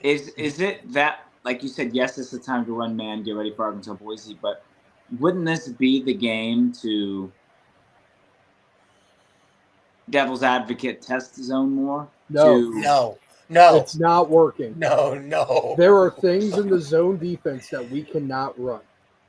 is it that, like you said, yes, it's the time to run man, get ready for Arkansas Boise, but wouldn't this be the game to devil's advocate test the zone more? No. It's not working. No. There are things in the zone defense that we cannot run.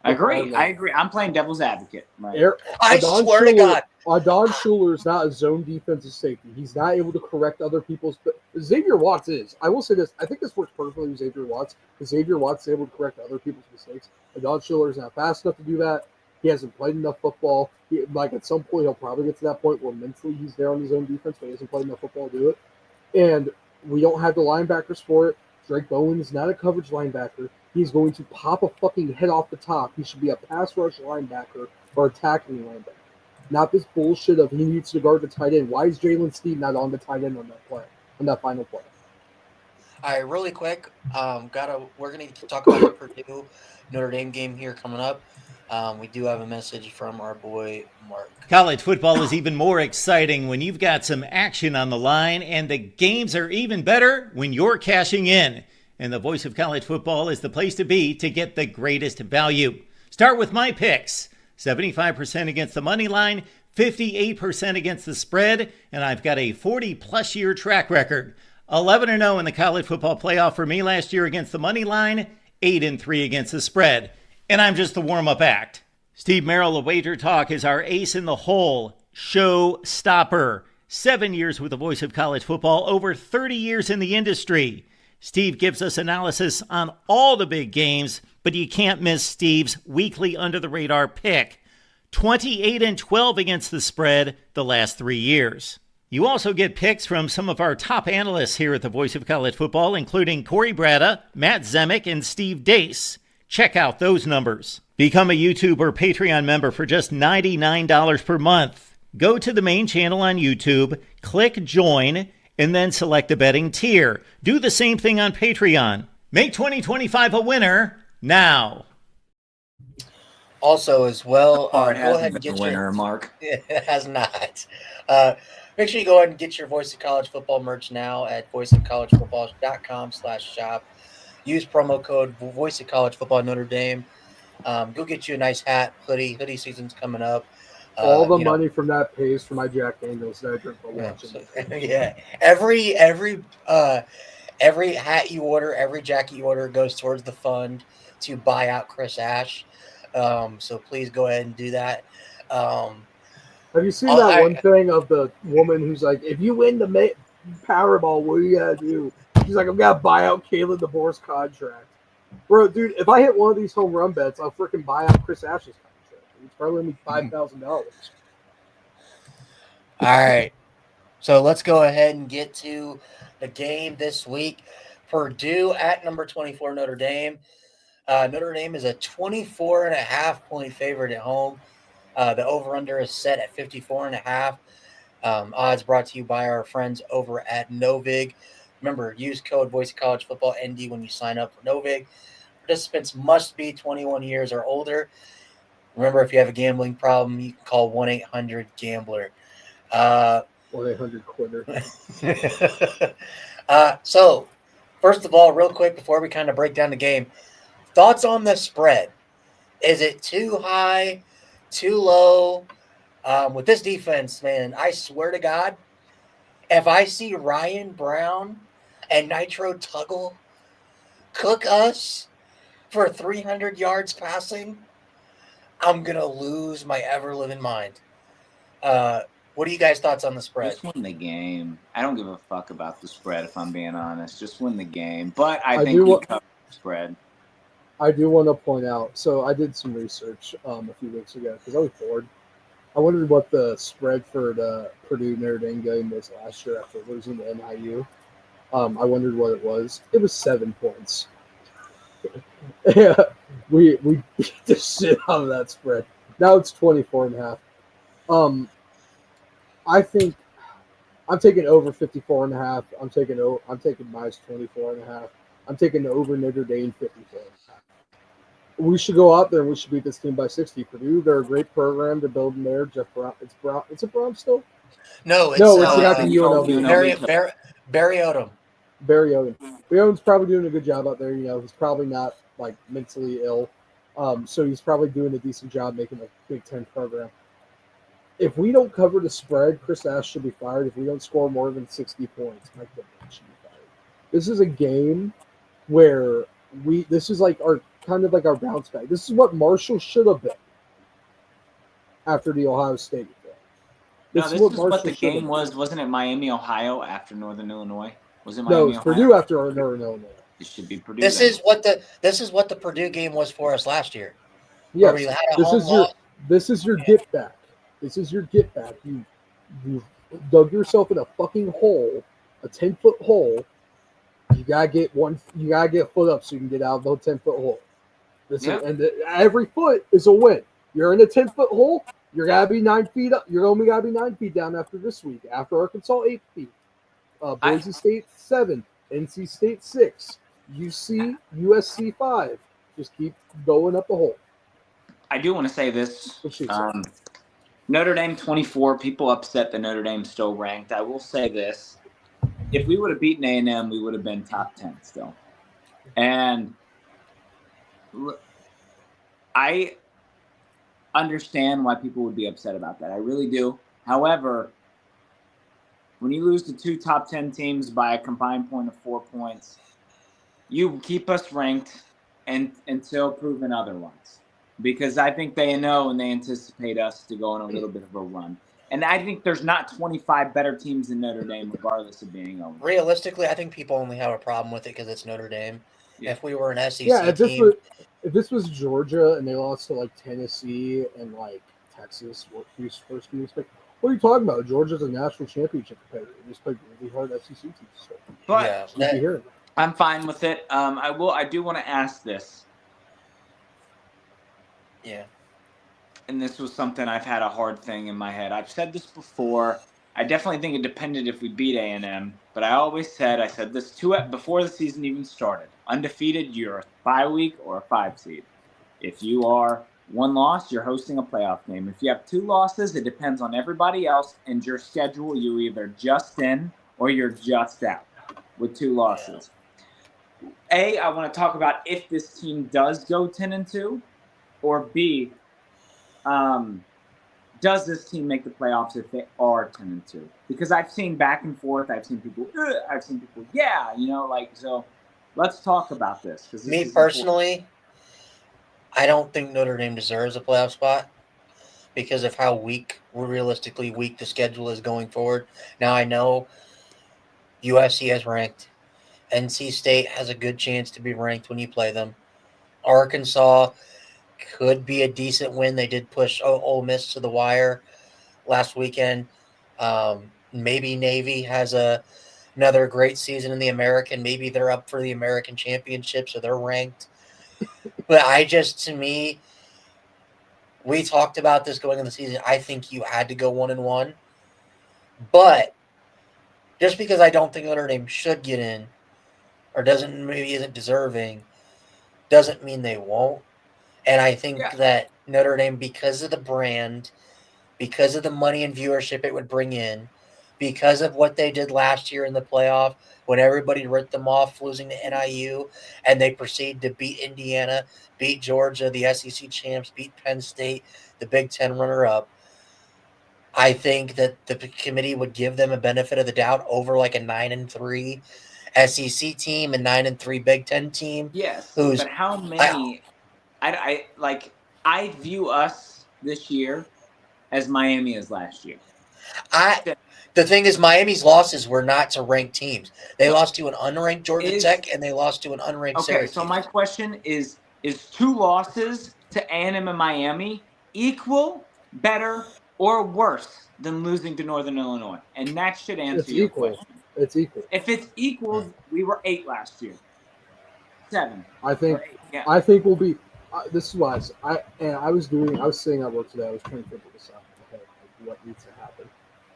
I agree. I'm playing devil's advocate. Right? I swear to God. Adon Schuler is not a zone defensive safety. He's not able to correct other people's. But Xavier Watts is. I will say this. I think this works perfectly with Xavier Watts because Xavier Watts is able to correct other people's mistakes. Adon Schuler is not fast enough to do that. He hasn't played enough football. At some point, he'll probably get to that point where mentally he's there on his own defense, but he hasn't played enough football to do it. And we don't have the linebackers for it. Drake Bowen is not a coverage linebacker. He's going to pop a fucking head off the top. He should be a pass rush linebacker or attacking linebacker. Not this bullshit of he needs to guard the tight end. Why is Jalen Steed not on the tight end on that play, on that final play? All right, really quick. We're gonna talk about the Purdue Notre Dame game here coming up. We do have a message from our boy Mark. College football is even more exciting when you've got some action on the line, and the games are even better when you're cashing in. And the Voice of College Football is the place to be to get the greatest value. Start with my picks. 75% against the money line, 58% against the spread, and I've got a 40-plus year track record. 11-0 in the college football playoff for me last year against the money line, 8-3 against the spread. And I'm just the warm-up act. Steve Merrill of Wager Talk is our ace in the hole, show stopper. 7 years with the Voice of College Football, over 30 years in the industry. Steve gives us analysis on all the big games, but you can't miss Steve's weekly under-the-radar pick. 28-12 against the spread the last 3 years. You also get picks from some of our top analysts here at the Voice of College Football, including Corey Bratta, Matt Zemek, and Steve Dace. Check out those numbers. Become a YouTube or Patreon member for just $99 per month. Go to the main channel on YouTube, click join, and then select the betting tier. Do the same thing on Patreon. Make 2025 a winner now. Also, as well, go ahead and get get your winner, Mark. It has not. Make sure you go ahead and get your Voice of College Football merch now at voiceofcollegefootball.com/shop. Use promo code Voice of College Football Notre Dame. Go get you a nice hat, hoodie. Hoodie season's coming up. All the money from that pays for my Jack Daniels that I drink for watching. Yeah. Every hat you order, every jacket you order goes towards the fund to buy out Chris Ash. So please go ahead and do that. Have you seen that one thing of the woman who's like, if you win the Powerball, what do you gotta do? She's like, I'm gonna buy out Kalen DeBoer's contract. Bro, dude, if I hit one of these home run bets, I'll freaking buy out Chris Ash's contract. It's probably going to be $5,000. All right. So let's go ahead and get to the game this week. Purdue at number 24, Notre Dame. Notre Dame is a 24.5-point favorite at home. The over-under is set at 54.5. Odds brought to you by our friends over at Novig. Remember, use code Voice of College Football ND when you sign up for Novig. Participants must be 21 years or older. Remember, if you have a gambling problem, you can call 1-800-GAMBLER. 1-800-QUITTER. So, first of all, real quick, before we kind of break down the game, thoughts on the spread. Is it too high, too low? With this defense, man, I swear to God, if I see Ryan Brown and Nitro Tuggle cook us for 300 yards passing, I'm going to lose my ever-living mind. What are you guys' thoughts on the spread? Just win the game. I don't give a fuck about the spread, if I'm being honest. Just win the game. But I think you cover the spread. I do want to point out. So I did some research a few weeks ago because I was bored. I wondered what the spread for the Purdue Notre Dame game was last year after losing to NIU. I wondered what it was. It was 7 points. Yeah, we beat the shit out of that spread. Now it's 24.5. I think I'm taking over 54.5. I'm taking minus 24.5. I'm taking over Notre Dame 54. We should go out there and we should beat this team by 60. Purdue, they're a great program to build in there. Jeff Brown, it's Brown. It's a Brown still. No, it's No, it's the guy from UNLV. Barry Odom. Barry Odom. Barry Odom's probably doing a good job out there. He's probably not like mentally ill, so he's probably doing a decent job making a Big Ten program. If we don't cover the spread, Chris Ash should be fired. If we don't score more than 60 points, Mike Dillon should be fired. This is a game where this is like our kind of like our bounce back. This is what Marshall should have been after the Ohio State game. This is what the game was. Wasn't it Miami, Ohio after Northern Illinois? Was it Miami, No, it's Ohio? Purdue after Northern Illinois. It should be Purdue. This is what the Purdue game was for us last year. Yes, we had a this is your get back. This is your get back. You dug yourself in a fucking hole, a 10-foot hole. You gotta get a foot up so you can get out of the 10-foot hole. Every foot is a win. You're in a 10-foot hole. You're gotta be 9 feet up. You're only gotta be 9 feet down after this week. After Arkansas, 8 feet. Boise State 7. NC State 6. USC 5. Just keep going up the hole. I do want to say this. Notre Dame 24. People upset that Notre Dame's still ranked. I will say this. If we would have beaten A&M, we would have been top 10 still. And I understand why people would be upset about that. I really do. However, when you lose to 2 top 10 teams by a combined point of 4 points, you keep us ranked until proven otherwise. Because I think they know and they anticipate us to go on a little bit of a run. And I think there's not 25 better teams than Notre Dame, regardless of being over. Realistically, I think people only have a problem with it because it's Notre Dame. Yeah. If we were an SEC team, if this was Georgia and they lost to like Tennessee and like Texas, what first do you expect? What are you talking about? Georgia's a national championship competitor. They just played really hard SEC teams. So. But I'm fine with it. I do want to ask this. Yeah. And this was something I've had a hard thing in my head. I've said this before. I definitely think it depended if we beat A&M. But I said this before the season even started. Undefeated, you're a bye week or a 5 seed. If you are 1 loss, you're hosting a playoff game. If you have 2 losses, it depends on everybody else and your schedule. You're either just in or you're just out with 2 losses. I want to talk about if this team does go 10-2, or B, does this team make the playoffs if they are 10-2? Because I've seen back and forth. I've seen people, yeah, so let's talk about this. Me personally, I don't think Notre Dame deserves a playoff spot because of how realistically weak the schedule is going forward. Now, I know USC has ranked. NC State has a good chance to be ranked when you play them. Arkansas could be a decent win. They did push Ole Miss to the wire last weekend. Maybe Navy has another great season in the American. Maybe they're up for the American Championship, so they're ranked. But to me, we talked about this going into the season. I think you had to go 1-1. But just because I don't think Notre Dame should get in or isn't deserving, doesn't mean they won't. And I think that Notre Dame, because of the brand, because of the money and viewership it would bring in, because of what they did last year in the playoff when everybody ripped them off losing to NIU, and they proceed to beat Indiana, beat Georgia, the SEC champs, beat Penn State, the Big Ten runner-up, I think that the committee would give them a benefit of the doubt over like a 9-3 SEC team and 9-3 Big Ten team. Yes, but how many? I view us this year as Miami is last year. The thing is, Miami's losses were not to ranked teams. They lost to an unranked Georgia Tech and they lost to an unranked Syracuse. So my question is, is 2 losses to A&M and Miami equal, better, or worse than losing to Northern Illinois? And that should answer It's your equal. question. It's equal. If it's equal, we were 8 last year. 7. I think. Or 8, yeah. I think we'll be. This is why I was sitting at work today. I was trying to figure this out. Okay, like what needs to happen?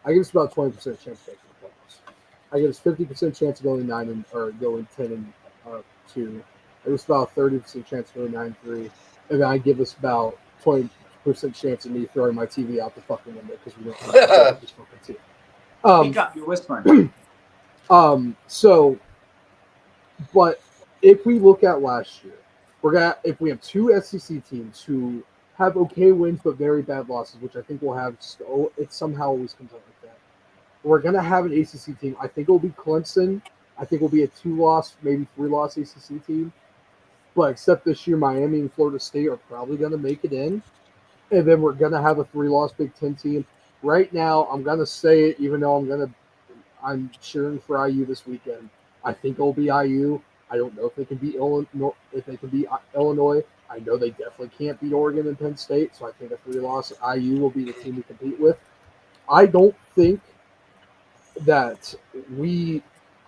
I give us about 20% chance to make the playoffs. I give us 50% chance of going 10-2. I give us about 30% chance of going 9-3, and then I give us about 20% chance of me throwing my TV out the fucking window because we don't have this fucking team. Speak up, you're whispering. So, but if we look at last year, if we have 2 SEC teams who have okay wins but very bad losses, which I think we'll have, it somehow always comes out like that. We're gonna have an ACC team. I think it'll be Clemson. I think it'll be a 2-loss, maybe 3-loss ACC team. But except this year, Miami and Florida State are probably gonna make it in, and then we're gonna have a 3-loss Big Ten team. Right now, I'm gonna say it, even though I'm cheering for IU this weekend. I think it'll be IU. I don't know if they can beat Illinois. I know they definitely can't beat Oregon and Penn State, so I think a 3-loss IU will be the team we compete with. I don't think that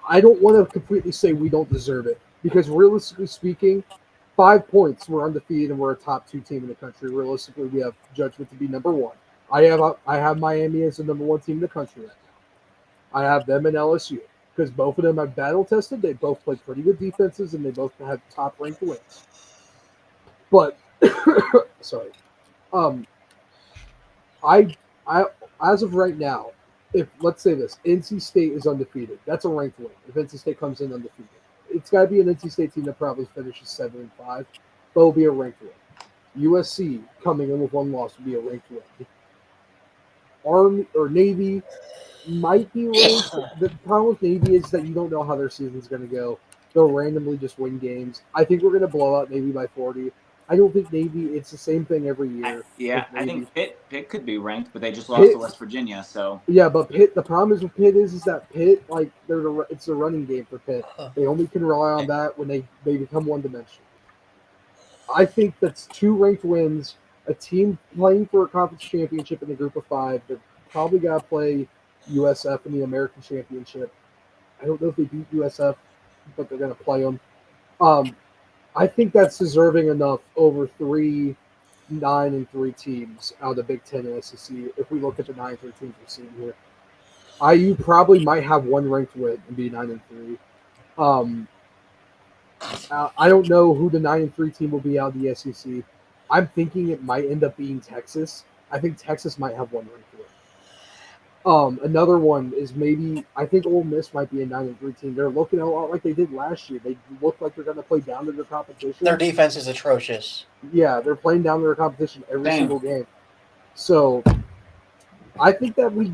I don't want to completely say we don't deserve it, because realistically speaking, 5 points, we're undefeated and we're a top 2 team in the country. Realistically, we have judgment to be number 1. I have Miami as the number 1 team in the country right now. I have them in LSU because both of them are battle tested. They both play pretty good defenses and they both have top ranked wins. But sorry, I as of right now, if let's say this, NC State is undefeated, that's a ranked win. If NC State comes in undefeated, it's got to be an NC State team that probably finishes 7-5, but it'll be a ranked win. USC coming in with 1 loss will be a ranked win. Army or Navy might be ranked. The problem with Navy is that you don't know how their season's going to go. They'll randomly just win games. I think we're going to blow out Navy by 40. I don't think Navy. It's the same thing every year. I think Pitt could be ranked, but they just lost to West Virginia. So yeah, but Pitt. The problem is with Pitt is that Pitt, like it's a running game for Pitt. They only can rely on that when they become one-dimensional. I think that's 2 ranked wins. A team playing for a conference championship in the group of 5. They're probably got to play USF in the American Championship. I don't know if they beat USF, but they're going to play them. I think that's deserving enough over 3 9-3 teams out of the Big Ten and SEC. If we look at the 9-3 teams we're seeing here, IU probably might have 1 ranked win and be 9-3. I don't know who the 9-3 team will be out of the SEC. I'm thinking it might end up being Texas. I think Texas might have 1 ranked win. Another one is I think Ole Miss might be a 9-3 team. They're looking a lot like they did last year. They look like they're going to play down to their competition. Their defense is atrocious. Yeah, they're playing down to their competition every single game. So I think that we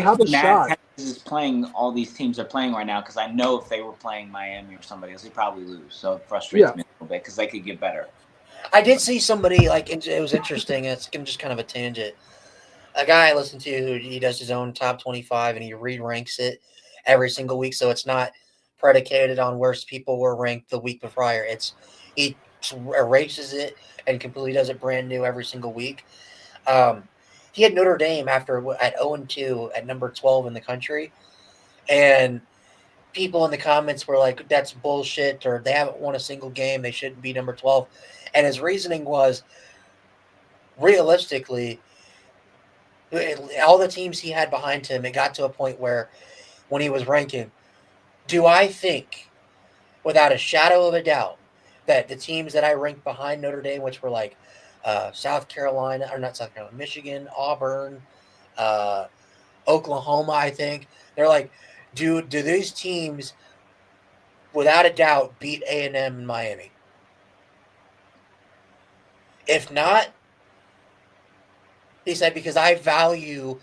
have a shot. Texas is playing all these teams they're playing right now, because I know if they were playing Miami or somebody else, they'd probably lose. So it frustrates me a little bit because they could get better. I did see somebody, it was interesting. It's just kind of a tangent. A guy I listen to, he does his own top 25 and he re-ranks it every single week. So it's not predicated on where people were ranked the week prior. He erases it and completely does it brand new every single week. He had Notre Dame at 0-2 at number 12 in the country. And people in the comments were like, that's bullshit, or they haven't won a single game. They shouldn't be number 12. And his reasoning was, realistically, all the teams he had behind him, it got to a point where when he was ranking, do I think, without a shadow of a doubt, that the teams that I ranked behind Notre Dame, which were like South Carolina, or not South Carolina, Michigan, Auburn, Oklahoma, I think, they're like, do these teams, without a doubt, beat A&M and Miami? If not, he said, because I value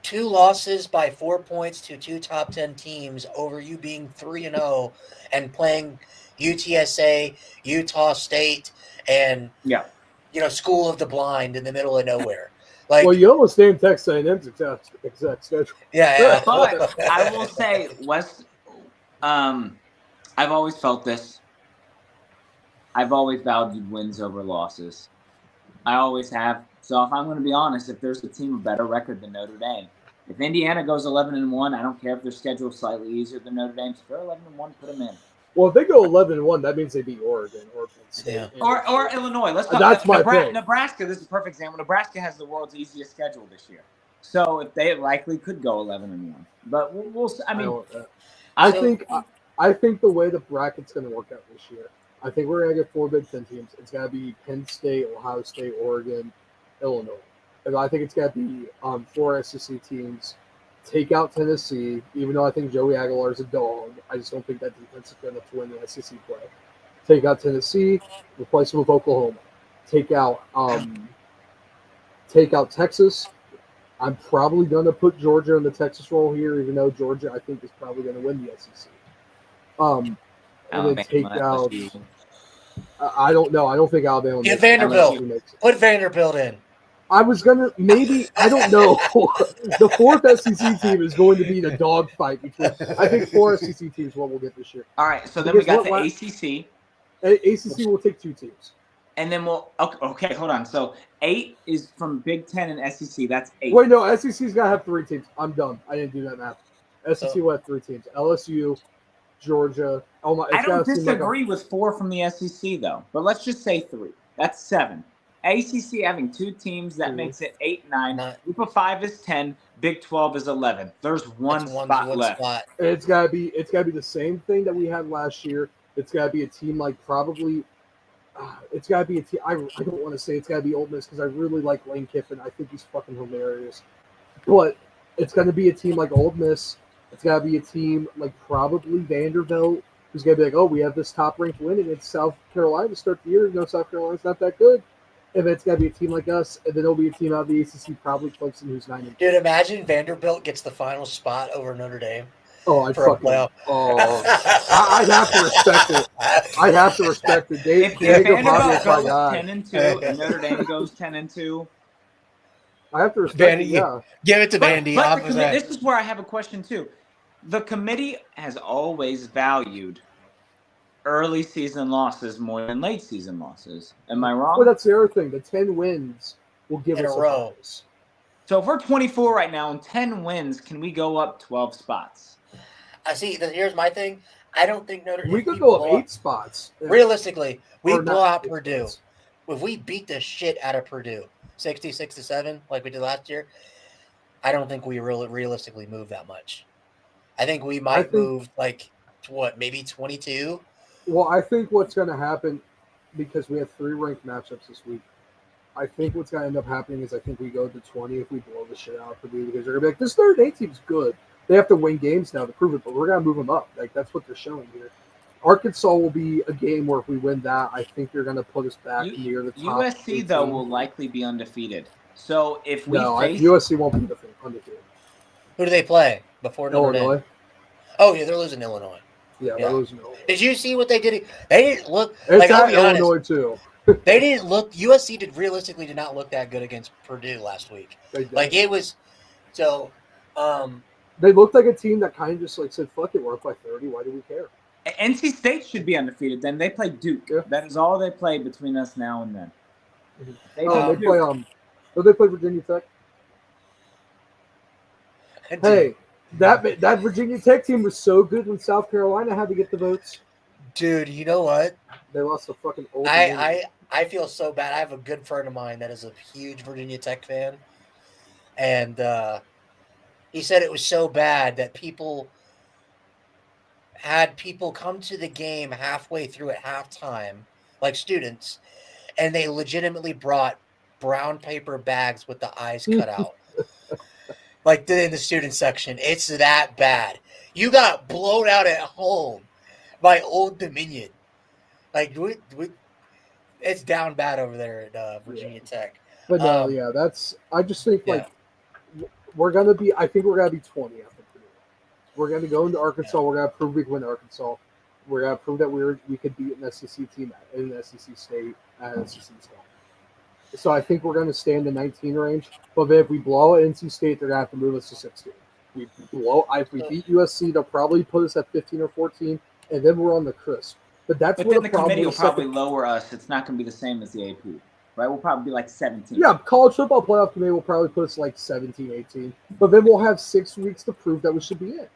2 losses by 4 points to 2 top 10 teams over you being 3-0 and playing UTSA, Utah State, and School of the Blind in the middle of nowhere. Like, well, you almost named Texas A&M's exact schedule. Yeah. But I will say, I've always felt this. I've always valued wins over losses. I always have. So if I'm going to be honest, if there's a team with better record than Notre Dame, if Indiana goes 11-1, I don't care if their schedule is slightly easier than Notre Dame's. If they're 11-1, put them in. Well, if they go 11-1, that means they beat Oregon or Penn State. Yeah. Or Illinois. Let's talk. That's my thing. Nebraska. This is a perfect example. Nebraska has the world's easiest schedule this year, so if they likely could go 11-1, but we'll. I think the way the bracket's going to work out this year, I think we're going to get 4 Big Ten teams. It's got to be Penn State, Ohio State, Oregon, Illinois. And I think it's got to be 4 SEC teams. Take out Tennessee, even though I think Joey Aguilar is a dog. I just don't think that defense is good enough to win the SEC play. Take out Tennessee, replace them with Oklahoma. Take out Texas. I'm probably going to put Georgia in the Texas role here, even though Georgia, I think, is probably going to win the SEC. And then take out. I don't know. I don't think Alabama. Get Vanderbilt. Put Vanderbilt in. I was gonna maybe I don't know. The 4th SEC team is going to be the dogfight between. I think 4 SEC teams what we'll get this year. All right, so then we got the ACC. ACC will take 2 teams. And then we'll okay, hold on. So 8 is from Big Ten and SEC. That's 8. Wait, no, SEC's got to have 3 teams. I'm done. I didn't do that math. SEC will have 3 teams. LSU, Georgia. Oh my! I don't disagree with 4 from the SEC though. But let's just say 3. That's 7. ACC having 2 teams, that makes it 8, 9. Group of 5 is 10. Big 12 is 11. There's one spot left. It's gotta be the same thing that we had last year. It's gotta be a team like probably. It's gotta be a team. I don't want to say it's gotta be Ole Miss because I really like Lane Kiffin. I think he's fucking hilarious. But it's gonna be a team like Ole Miss. It's gotta be a team like probably Vanderbilt, who's gonna be like, oh, we have this top ranked win against South Carolina to start the year. No, South Carolina's not that good. And it's got to be a team like us, and then it'll be a team out of the ACC, probably Clemson, who's 9-2. Dude, imagine Vanderbilt gets the final spot over Notre Dame. Oh, I'd fucking playoff. Oh, I'd have to respect it. I'd have to respect it. If Vanderbilt goes 10-2 and Notre Dame goes 10-2, I have to respect it. Yeah, give it to Vandy. But this is where I have a question too. The committee has always valued early season losses more than late season losses. Am I wrong? Well, that's the other thing. The 10 wins will give us a row. So if we're 24 right now and 10 wins, can we go up 12 spots? I see. Here's my thing. I don't think Notre Dame. We could go up 8 spots. Realistically, we blow out Purdue. If we beat the shit out of Purdue, 66-7, like we did last year, I don't think we realistically move that much. I think we might move maybe 22. Well, I think what's going to happen, because we have 3 ranked matchups this week, I think what's going to end up happening is I think we go to 20 if we blow the shit out of Purdue, because they're going to be like, this 3rd team's good. They have to win games now to prove it, but we're going to move them up. Like, that's what they're showing here. Arkansas will be a game where if we win that, I think they're going to put us back near the top. USC, 18. Though, will likely be undefeated. So if we USC won't be undefeated. Who do they play before Notre Illinois? Dame? Oh, yeah, they're losing Illinois. Yeah, they're losing Illinois. Did you see what they did? They didn't look. It's at Illinois, too. They didn't look. USC realistically did not look that good against Purdue last week. It was. So. They looked like a team that kind of just said, fuck it, we're up by 30. Why do we care? NC State should be undefeated. Then they play Duke. Yeah. That is all they play between us now and then. They play Virginia Tech. Hey, that Virginia Tech team was so good when South Carolina had to get the votes. Dude, you know what? They lost a fucking old. I feel so bad. I have a good friend of mine that is a huge Virginia Tech fan, and he said it was so bad that people come to the game halfway through at halftime, like students, and they legitimately brought brown paper bags with the eyes cut out. Like in the student section. It's that bad. You got blown out at home by Old Dominion. Like, it's down bad over there at Virginia Tech. But I just think we're going to be, I think we're going to be 20 after Purdue. We're going to go into Arkansas. We're going to prove we can win Arkansas. We're going to prove that we could beat an SEC team in an SEC state at SEC state. So I think we're going to stay in the 19 range. But if we blow at NC State, they're going to have to move us to 16. If we beat USC, they'll probably put us at 15 or 14, and then we're on the crisp. But that's But what then the the problem committee will is. probably lower us. It's not going to be the same as the AP, right? We'll probably be like 17. Yeah, college football playoff committee will probably put us like 17, 18. But then we'll have 6 weeks to prove that we should be in.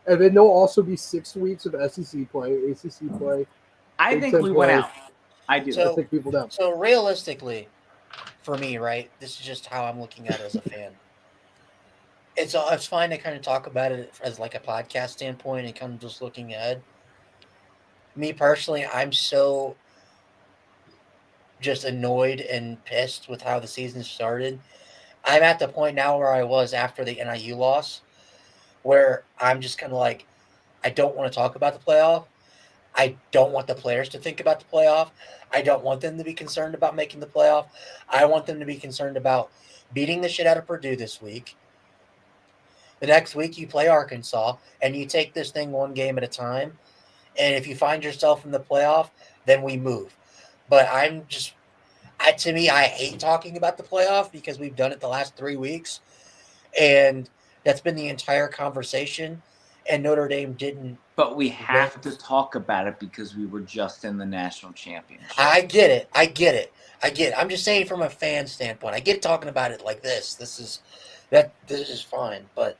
And then there'll also be 6 weeks of SEC play, ACC play. I Big think Ten we play. went out. I do. So- Take people down. So realistically, for me, right, this is just how I'm looking at it as a fan. It's fine to kind of talk about it as like a podcast standpoint and kind of just looking ahead. Me personally, I'm so just annoyed and pissed with how the season started. I'm at the point now where I was after the NIU loss, where I'm just kind of like, I don't want to talk about the playoff. I don't want the players to think about the playoff. I don't want them to be concerned about making the playoff. I want them to be concerned about beating the shit out of Purdue this week. The next week you play Arkansas, and you take this thing one game at a time. And if you find yourself in the playoff, then we move. But to me, I hate talking about the playoff because we've done it the last 3 weeks, and that's been the entire conversation. And Notre Dame didn't. But we have to talk about it because we were just in the national championship. I get it. I'm just saying from a fan standpoint. I get talking about it like this. This is fine. But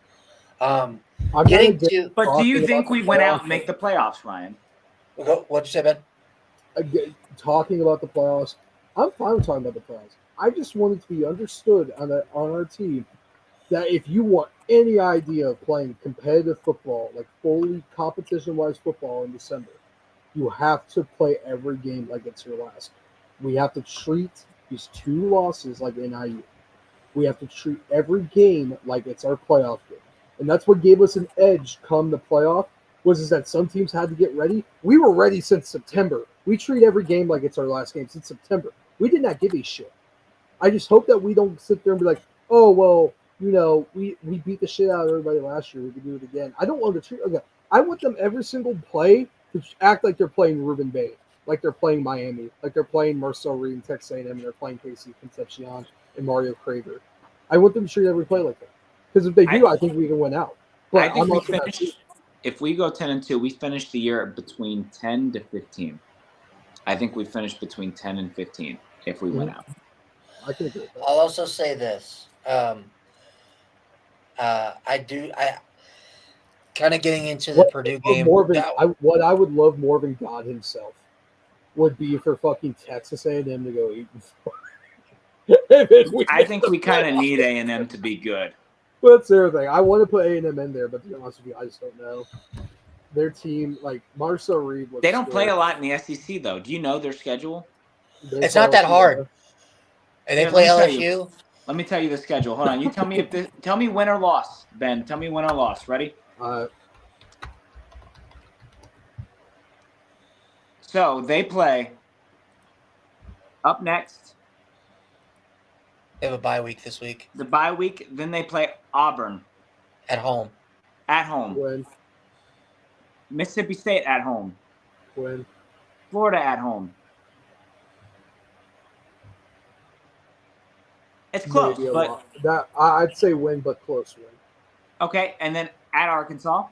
I'm getting gonna to But do you talking think about we the went out playoff and make the playoffs, Ryan? what'd you say, Ben? talking about the playoffs. I'm fine with talking about the playoffs. I just want it to be understood on our team that if you want any idea of playing competitive football, like fully competition-wise football in December, you have to play every game like it's your last. We have to treat these 2 losses like NIU. We have to treat every game like it's our playoff game. And that's what gave us an edge come the playoff, is that some teams had to get ready. We were ready since September. We treat every game like it's our last game since September. We did not give a shit. I just hope that we don't sit there and be like, oh, well, we beat the shit out of everybody last year. We can do it again. I don't want to treat okay. I want them every single play to act like they're playing Ruben Bay, like they're playing Miami, like they're playing Marcel Reed and Texas A&M, and they're playing Casey Concepcion and Mario Craver. I want them to treat every play like that. Because if they do, I think we can win out. But I think I'm we also not finish. If we go 10-2, we finish the year between 10 to 15. I think we finished between 10 and 15 if we went out. I can agree with that. I'll also say this. I kind of getting into the Purdue game. What I would love more than God himself would be for fucking Texas A&M to go 8-4. I think we kind of need A&M to be good. But that's the other thing. I want to put A&M in there, but to be honest with you, I just don't know. Their team, like Marcel Reed, They don't play a lot in the SEC, though. Do you know their schedule? It's not that hard. And they play LSU. Let me tell you the schedule. Hold on. You tell me tell me win or loss, Ben. Tell me win or loss. Ready? So they play up next. They have a bye week this week. The bye week, then they play Auburn. At home. At home. Win. Mississippi State at home. Win. Florida at home. It's close, but I'd say win, but close win. Okay, and then at Arkansas.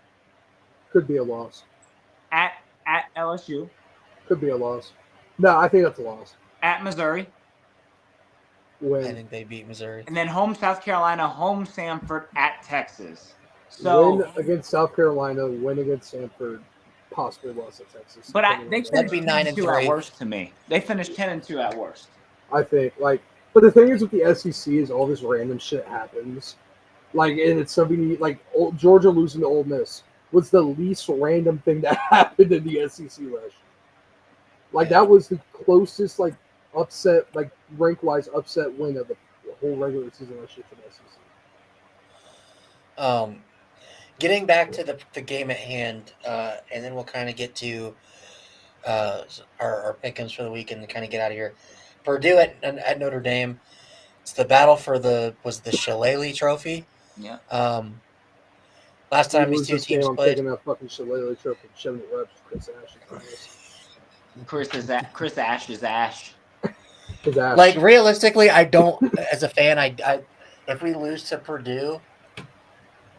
Could be a loss. At LSU. Could be a loss. No, I think that's a loss. At Missouri. Win. I think they beat Missouri. And then home South Carolina, home Samford, at Texas. So win against South Carolina, win against Samford, possibly loss at Texas. But they That'd be 9-3 at worst to me. They finished 10-2 at worst. I think but the thing is with the SEC is all this random shit happens. And it's something Georgia losing to Ole Miss was the least random thing that happened in the SEC last year. That was the closest upset, rank-wise upset win of the whole regular season last year for the SEC. Getting back to the game at hand, and then we'll kind of get to our pick'ems for the weekend and kind of get out of here. Purdue at Notre Dame. It's the battle for the Shillelagh Trophy. Yeah. Last time these two teams I'm played. taking that fucking Shillelagh Trophy and shoving it right up Chris Ash's Chris Ash is Ash. His ass. Realistically, I don't. As a fan, I if we lose to Purdue,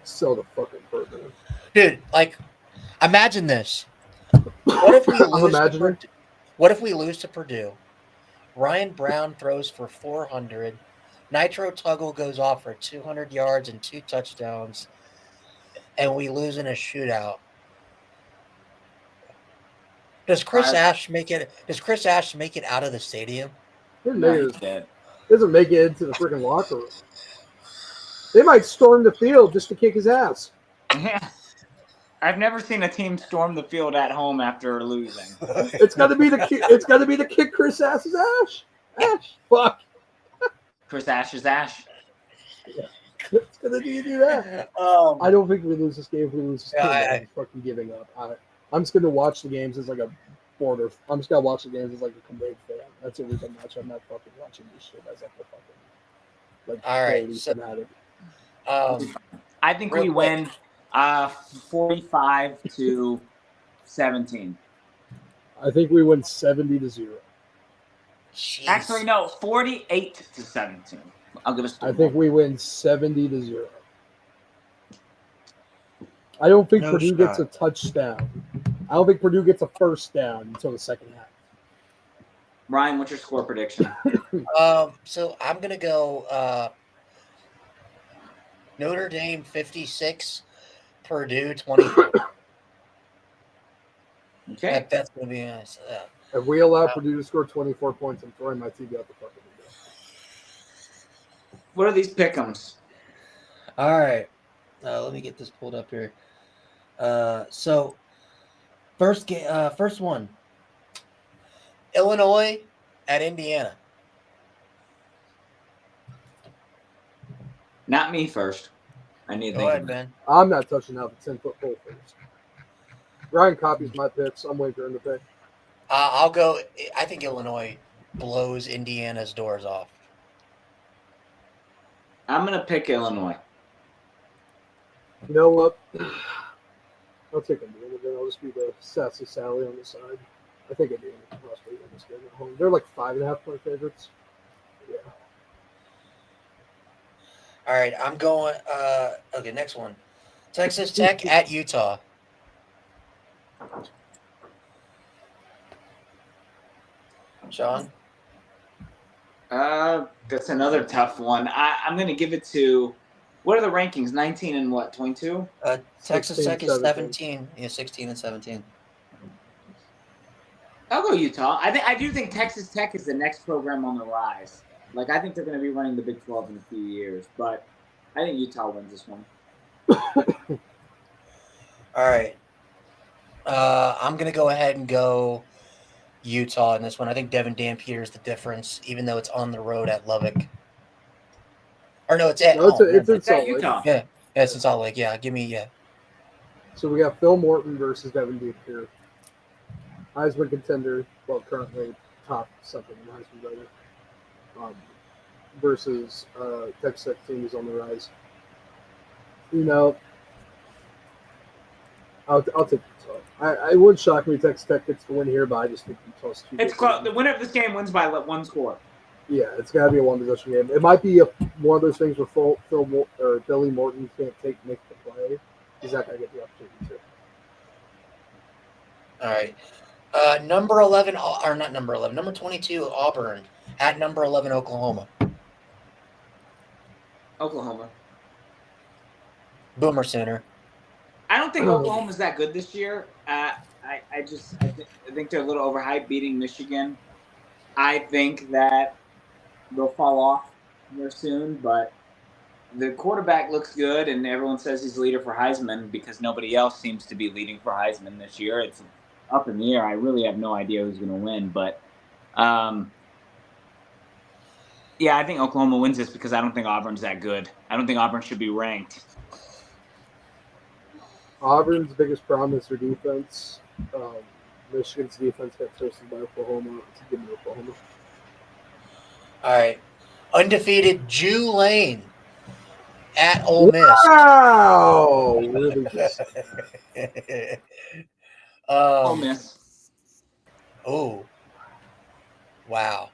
Sell the fucking Purdue. dude. Imagine this: What if we I'm lose to imagining. Purdue? What if we lose to Purdue? Ryan Brown throws for 400. Nitro Tuggle goes off for 200 yards and 2 touchdowns, and we lose in a shootout. Does Chris Ash make it? Does Chris Ash make it out of the stadium? No, he's dead. Doesn't make it into the freaking locker room. They might storm the field just to kick his ass. Yeah. I've never seen a team storm the field at home after losing. It's got to be the kick Chris Ash's Ash. Ash, fuck. Chris Ash's Ash. Yeah. It's gonna do that. I don't think we lose this game. If we lose this game, I'm fucking giving up. I'm just gonna watch the games as like a border. I'm just gonna watch the games as like a Kuwait fan. That's the reason I'm not fucking watching this shit as like a fucking like. All right, so, I think we win 45-17. I think we win 70-0. Jeez. Actually, no, 48-17. I'll give us. I think we win 70-0. I don't think Purdue gets a touchdown. I don't think Purdue gets a first down until the second half. Ryan, what's your score prediction? So I'm gonna go Notre Dame 56, Purdue 24. Okay, That's gonna be nice. If we allow Purdue to score 24 points, I'm throwing my TV out the fucking window. what are these pick'ems? All right, let me get this pulled up here. So first one, Illinois at Indiana. Not me first. I need to Go think ahead, of it. Ben. I'm not touching out the 10-foot pole first. Ryan copies my picks. I'm waiting for him to pick. I'll go. I think Illinois blows Indiana's doors off. I'm gonna pick Illinois. You know what? I'll take Indiana. Then I'll just be the sassy Sally on the side. I think Indiana can possibly win this game at home. They're like 5.5-point favorites. Yeah. All right, I'm going. Okay, next one, Texas Tech at Utah. Sean? That's another tough one. I'm going to give it to. What are the rankings? 19 and what? 22? Texas 16, Tech is 17. 17. Yeah, 16 and 17. I'll go Utah. I do think Texas Tech is the next program on the rise. Like, I think they're going to be running the Big 12 in a few years, but I think Utah wins this one. All right. I'm going to go ahead and go Utah in this one. I think Devin Dampier is the difference, even though it's on the road at Lubbock. Or no, it's at home. It's at Utah. Yeah, it's in Salt Lake. Yeah, give me, yeah. So we got Phil Morton versus Devin Dampier. Heisman contender, well, currently top something in Heisman writer. Versus Texas Tech team is on the rise. You know, I'll take Utah. It would shock me if Texas Tech gets the win here, but I just think Utah's too. It's close. The winner of this game wins by one score. Yeah, it's got to be a one-possession game. It might be one of those things where Billy Morton can't make the play. He's not going to get the opportunity to. All right. Number 11, or not number 11, number 22, Auburn at number 11, Oklahoma. Oklahoma. Boomer Sooner. I don't think Oklahoma's that good this year. I think they're a little overhyped beating Michigan. I think that they'll fall off here soon, but the quarterback looks good, and everyone says he's leader for Heisman because nobody else seems to be leading for Heisman this year. It's up in the air. I really have no idea who's going to win, but yeah, I think Oklahoma wins this because I don't think Auburn's that good. I don't think Auburn should be ranked. Auburn's biggest problem is their defense. Michigan's defense got toasted by Oklahoma. It's a good Oklahoma. All right. Undefeated Tulane at Ole Miss. Wow! Really Ole Miss. Oh. Wow.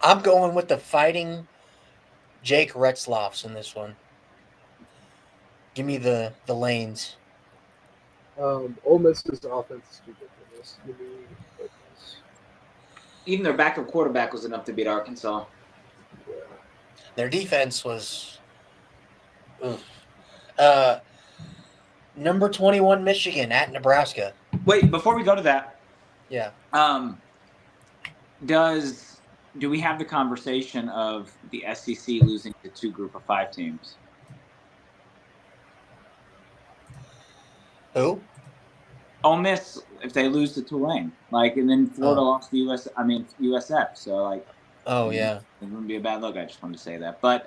I'm going with the fighting Jake Retzloffs in this one. Give me the lanes. Ole Miss's offense is ridiculous. Even their backup quarterback was enough to beat Arkansas. Yeah. Their defense was. Number 21 Michigan at Nebraska. Wait, before we go to that, Yeah. Do we have the conversation of the SEC losing to 2 Group of 5 teams? Who? Ole Miss, if they lose to Tulane, and then Florida lost to USF. So Oh yeah, it wouldn't be a bad look. I just wanted to say that. But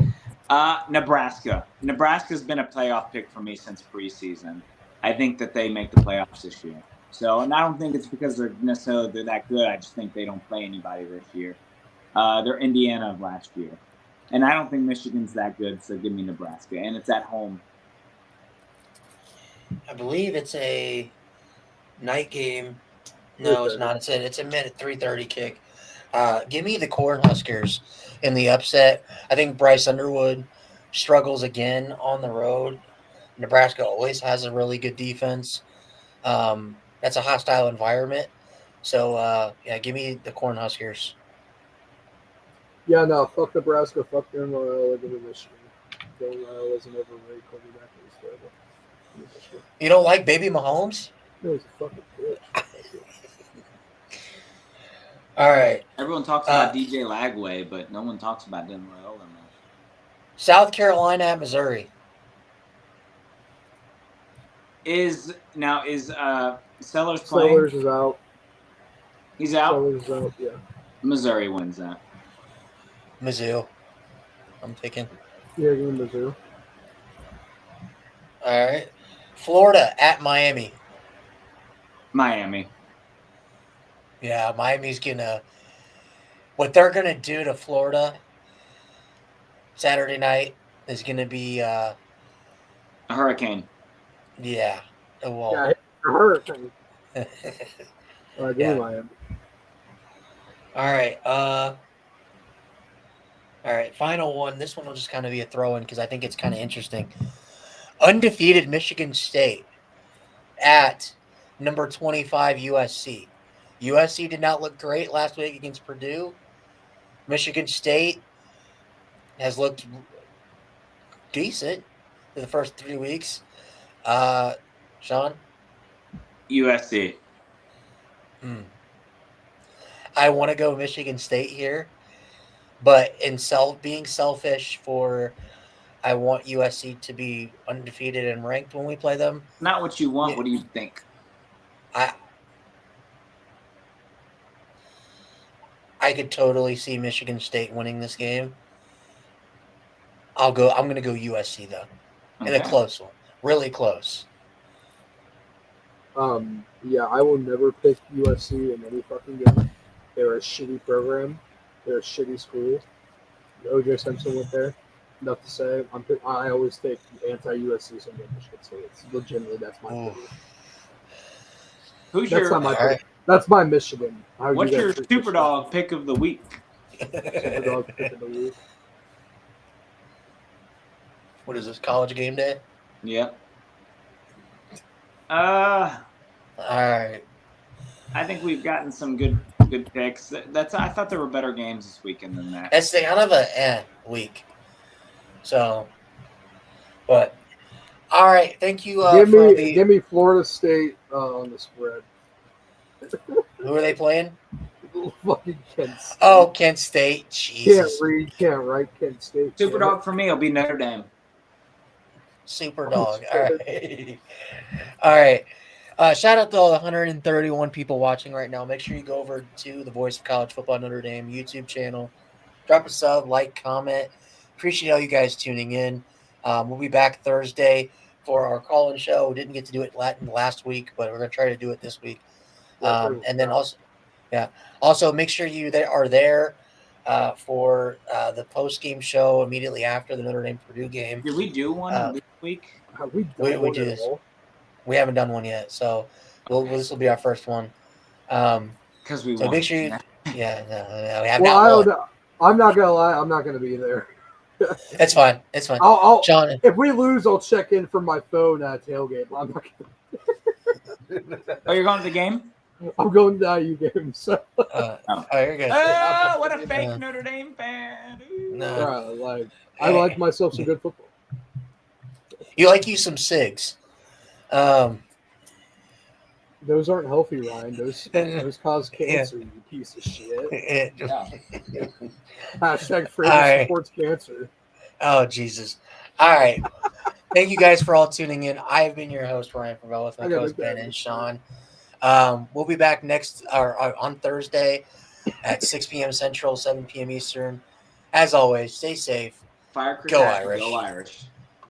Nebraska's been a playoff pick for me since preseason. I think that they make the playoffs this year. So, and I don't think it's because they're that good. I just think they don't play anybody this year. They're Indiana of last year, and I don't think Michigan's that good. So give me Nebraska, and it's at home. I believe it's a night game. No, it's not. It's a minute 3:30 kick. Give me the Cornhuskers in the upset. I think Bryce Underwood struggles again on the road. Nebraska always has a really good defense. That's a hostile environment. So yeah, give me the Cornhuskers. Yeah, no, fuck Nebraska, fuck Illinois, give me Michigan. Illinois wasn't ever very quarterback. You don't like Baby Mahomes? No, he's a fucking bitch. All right. Everyone talks about DJ Lagway, but no one talks about Dylan Raiola. South Carolina at Missouri. Is Sellers playing? Sellers is out. He's out? Sellers is out, yeah. Missouri wins that. Mizzou. I'm picking. Yeah, give me Mizzou. All right. Florida at Miami. Miami. Yeah, Miami's gonna. What they're gonna do to Florida Saturday night is gonna be a hurricane. Yeah. Well. Yeah, a hurricane. Give Yeah. me Miami. All right. Final one. This one will just kind of be a throw-in because I think it's kind of interesting. Undefeated Michigan State at number 25 USC. USC did not look great last week against Purdue. Michigan State has looked decent for the first 3 weeks. Sean? USC. I want to go Michigan State here, but being selfish I want USC to be undefeated and ranked when we play them. Not what you want. Yeah. What do you think? I could totally see Michigan State winning this game. I'm going to go USC though, in a close one, really close. Yeah, I will never pick USC in any fucking game. They're a shitty program. They're a shitty school. OJ Simpson went there. Enough to say. I always take anti-USC some Michigan State. It's legitimately that's my pick. That's my Michigan. What's your Superdog pick of the week? Superdog pick of the week. What is this, college game day? Yep. All right. I think we've gotten some good picks. I thought there were better games this weekend than that. It's kind of a week. So, but all right. Thank you. Give me Florida State on the spread. Who are they playing? Fucking Kent State. Oh, Kent State. Jesus. Can't read, can't write. Kent State. Superdog for me will be Notre Dame. Superdog. All right. All right. Shout out to all the 131 people watching right now. Make sure you go over to the Voice of College Football Notre Dame YouTube channel. Drop a sub, like, comment. Appreciate all you guys tuning in. We'll be back Thursday for our call-in show. We didn't get to do it last week, but we're going to try to do it this week. And then also make sure you are there for the post-game show immediately after the Notre Dame Purdue game. Did we do one this week? We do this. We haven't done one yet, so this will be our first one. Because make sure you. Yeah, no, we have I'm not gonna lie. I'm not gonna be there. It's fine. It's fine. I'll John, if we lose, I'll check in from my phone at tailgate. I'm not Oh, you're going to the game? I'm going to the IU game. So you're good. Oh, what a fake Notre Dame fan. Ooh. No. like I like myself some good football. You like you some cigs. Those aren't healthy, Ryan. Those cause cancer, you piece of shit. Yeah. Hashtag Fraser Alright. supports cancer. Oh, Jesus. All right. Thank you guys for all tuning in. I have been your host, Ryan Favela, with my I gotta co-host look at Ben it. and Sean. We'll be back on Thursday at 6 p.m. Central, 7 p.m. Eastern. As always, stay safe. Firecracker, Go Irish. Go Irish.